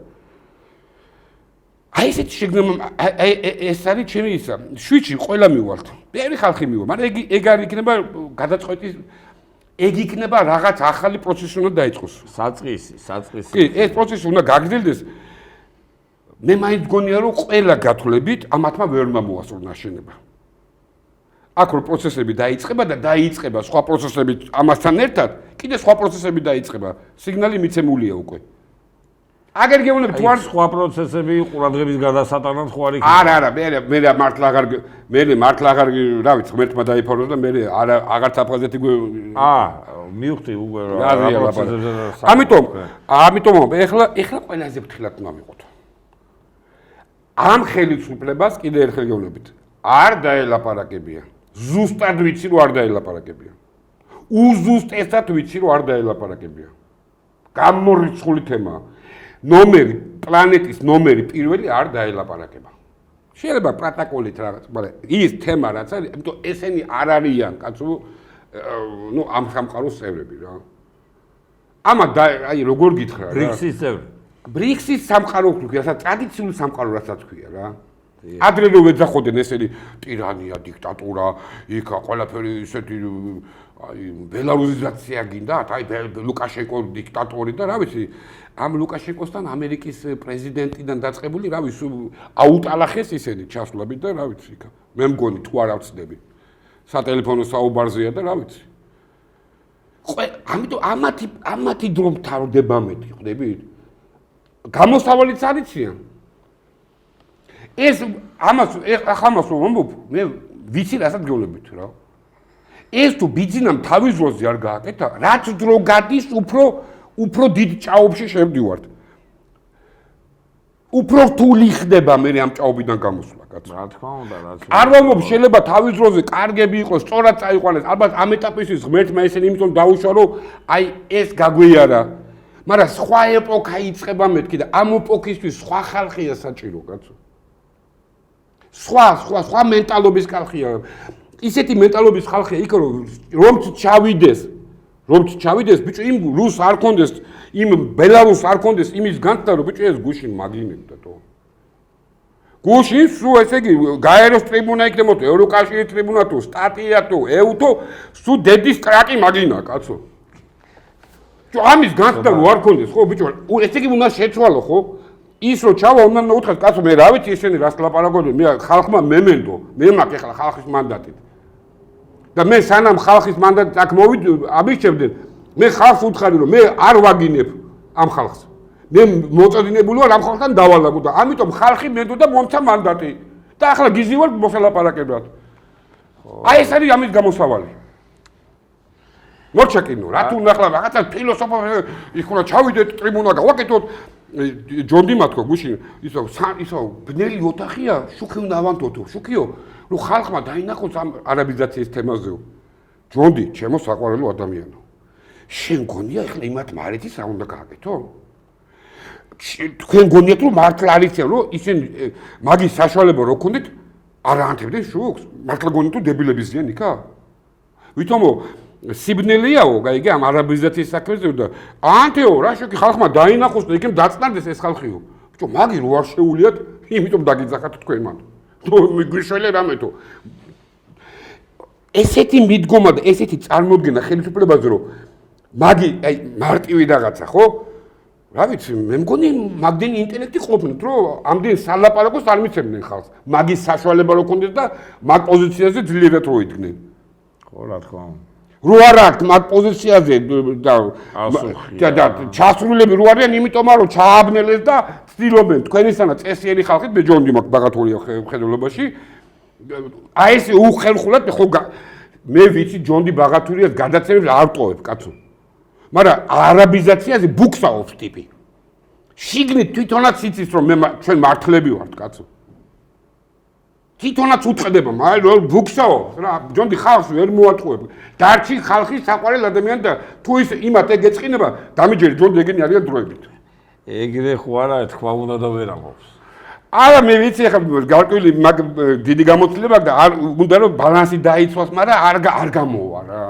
[SPEAKER 2] აი ესეთი შეგრძნება, აი ეს არის ჩემი ისა, შვიჩი ყველა მივალთ. ბევრი ხალხი მივა, მაგრამ ეგ არ იქნება გადაწყვეტის ეგ იქნება რაღაც ახალი პროცესი უნდა დაიწყოს.
[SPEAKER 1] საწყისი.
[SPEAKER 2] კი, ეს პროცესი უნდა გაგრძელდეს. მე მაინც გონია რომ ყველა გათვლებით ამათმა ვერმა მოასწორნა შენება. აქ რო პროცესები დაიწყება და დაიწყება სხვა პროცესები ამასთან ერთად, კიდე სხვა პროცესები დაიწყება. სიგნალი მიცემულია უკვე. აგერ გეუბნები თუ არ
[SPEAKER 1] სხვა პროცესები ყურადღების გადასატანად ხო არ იქნება?
[SPEAKER 2] არა, მე მართლა აღარ რა ვიცი, ღმერთმა დაიფაროს და მე აღარც აფხაზეთი
[SPEAKER 1] მივხვდი უკვე
[SPEAKER 2] რა პროცესებზე. ამიტომ ეხლა ყველაზე ფრთხილად უნდა ვიყოთ. ამ ხელისუფლებას კიდე ერთხელ გეუბნებით. არ დაელაპარაკებია. ზუსტად ვიცი რომ არ დაელაპარაკებია. უზუსტესად ვიცი რომ არ დაელაპარაკებია. გამორიცხული თემაა. პლანეტის ნომერი პირველი არ დაელაპარაკება. შეიძლება პროტოკოლით რაღაც, მაგრამ ის თემა რაც არის, იმიტომ ესენი არ არიან, კაცო, ამ სამყაროს წევრები რა. აი როგორ გითხრა რა.
[SPEAKER 1] ბრიქსის წევრი.
[SPEAKER 2] ბრიქსის სამყარო ქვია, ტრადიციული სამყარო რასაც ქვია რა. ადრე რო ვეძახოდნენ ესენი ტირანია, დიქტატურა, იქ ყველაფერი ისეთი აი ბელარუსიზაცია გინდათ, აი ლუკაშენკო დიქტატორი და რა ვიცი, ამ ლუკაშენკოსთან ამერიკის პრეზიდენტიდან დაწყებული, რა ვიცი, აუტალახეს ისინი ჩასვლებით და რა ვიცი, იქ მე მგონი თუ არ ავწდები. სატელეფონო საუბარზეა და რა ვიცი. ამიტომ ამათი დრო მთავრდება მეტი, ხვდებით? გამოსავალიც არიციან. ეს ამას ვამბობ, მე ვიცი რასაც გეუბნებით რა. ეს თუ ბიძინამ თავის დროზე არ გააკეთა, რაც დრო გადის, უფრო დიდ ჭაობში შევდივართ. უფრო რთული ხდება მე ამ ჭაობიდან გამოსვლა, კაცო.
[SPEAKER 1] რა თქმა უნდა, რაც.
[SPEAKER 2] არ ვამბობ, შეიძლება თავის დროზე კარგები იყოს, სწორად წაიყვანეს, ალბათ ამ ეტაპისთვის ღმერთმა ესენი იმიტომ დაუშვა, რომ აი ეს გაგვიარა. მაგრამ სხვა ეპოქა იწყება მეთქი და ამ ეპოქისთვის სხვა ხალხია საჭირო, კაცო. სხვა მენტალობის ხალხია. ისეთი მენტალობის ხალხია იქ რომც ჩავიდეს, ბიჭო, იმ რუსს არ კონდეს, იმ ბელარუსს არ კონდეს იმის განცდა, რომ ბიჭო ეს გუშინ მაგინებდა თო. გუშინ სულ ესე იგი გაეროს ტრიბუნა იქნებოდა, ევროკავშირის ტრიბუნა თუ, სტატია თუ, ეუთო, სულ დედის კრაკი მაგინა, კაცო. ბიჭო, ამის განცდა რო არ კონდეს, ხო, ბიჭო, ესე იგი უნდა შეცვალო, ხო? ის რო ჩავა უნდა უთხრას, კაცო, მე რა ვიცი ესენი რას ლაპარაკობენ, მე ხალხმა მემენდო, მე მაქვს ახლა ხალხის მანდატით. და მე სანამ ხალხის მანდატით აქ ამიჩევდნენ, მე ხალხს უთხარი რომ მე არ ვაგინებ ამ ხალხს. მე მოწოდინებული ვარ ამ ხალხთან დავალაგო და ამიტომ ხალხი მენდო და მომცა მანდატი. და ახლა გიზი ვარ მოსალაპარაკებლად. აი ეს არის ამის გამოსავალი. მოჩაკინო, რა თუ ნახლა რაღაცა ფილოსოფია იქ უნდა ჩავიდეთ ტრიბუნა გავაკეთოთ ჯონდი მათქო გუშინ ისო ბნელი ოთახია შუქი უნდა ავანთოთო შუქიო რომ ხალხმა დაინახოს ამ არაბიზაციის თემაზეო ჯონდი ჩემო საყვარელო ადამიანო შენ გონია ახლა იმათ მარეთის რა უნდა გააკეთო თქვენ გონიათ რომ მართლა არიციან რომ ისინი მაგის საშუალება რო ქონდეთ არ აანთებდნენ შუქს მართლა გონიათ რომ დებილები ზიან იქა ვითომო სიბნელიაო, გაიგე, ამ არაბიზაციის საქმეზე და ანთეო რა შეკი ხალხმა დაინახოს და იქნებ დაწნარდეს ეს ხალხიო. ბიჭო, მაგი რო არ შეულიათ, იმიტომ დაგიძახათ თქვენ მან. თუ მიგვიშველე რამეთო. ესეთი მიდგომა და ესეთი წარმოდგენა ხელისუფლებაზე რომ მაგი აი მარტივი რაღაცა, ხო? რა ვიცი, მე მგონი მაგდენი ინტელექტი ყოფნით, რომ ამდენ სალაპარაკოს არ მიცემდნენ ხალხს. მაგის საშუალება რო ქონდეს და მაგ პოზიციაზე ძლიერად რო იდგნენ.
[SPEAKER 1] ხო, რა თქმა უნდა.
[SPEAKER 2] რო არ აქვს მაგ პოზიციაზე და ჩასრულები რო არიან, იმიტომ რომ ჩააბნელეს და ცდილობენ თქვენისანა წესიერი ხალხით, მე ჯონდი მაქვს ბაღათურია ხედულობაში. აი ეს უხელხულად ხო მე ვიცი ჯონდი ბაღათურიას გადაცემებს არ ტოვებ, კაცო. მაგრამ არაბიზაციაზე ბუქსაობს ტიპი. შიგნით თვითონაც იცის რომ მე ჩვენ მართლები ვართ, კაცო. თვითონაც უტყდება, მაგრამ ბუქსაობს რა, ჯონდი ხალხს ვერ მოატყუებ. დარჩი ხალხის საყვარელ ადამიანი და თუ ის იმათ ეგ ეწყინება, დამიჯერე ჯონდი ეგენი არიან დროებით.
[SPEAKER 1] ეგრე ხო არა, თქვა უნდა და ვერ ამბობს.
[SPEAKER 2] არა, მე ვიცი ახლა გარკვეული მაგ დიდი გამოცდილება და არ უნდა რომ ბალანსი დაიცვას, მაგრამ არ გამოვა რა.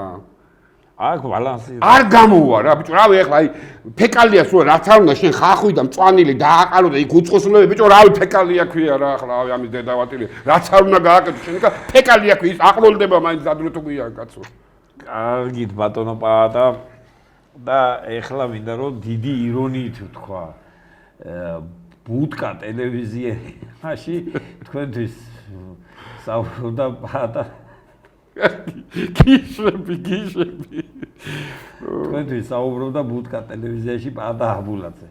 [SPEAKER 1] აქ ბალანსი
[SPEAKER 2] არ გამოვა რა, ბიჭო, რავი ახლა აი ფეკალიას რო რაც არ უნდა შენ ხახვი და მწვანილი დააყარო და იქ უცხოსულები, ბიჭო, რავი ფეკალია ქვია რა, ახლა რავი ამის დედავატილი, რაც არ უნდა გააკეთო შენ იქ ფეკალია ქვია, ის აყროლდება მაინც ადრე თუ გვია კაცო.
[SPEAKER 1] კარგით ბატონო პაატა და ეხლა მინდა რომ დიდი ირონიით ვთქვა. ბუდკა ტელევიზიაში თქვენთვის საუბრობდა პაატა
[SPEAKER 2] გიშები.
[SPEAKER 1] თქვენთვის საუბრობდა ბუდკა ტელევიზიაში პაატა აბულაძე.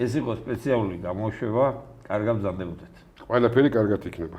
[SPEAKER 1] ეს იყო სპეციალური გამოშვება, კარგად მზადდებოდეთ.
[SPEAKER 2] ყველაფერი კარგად იქნება.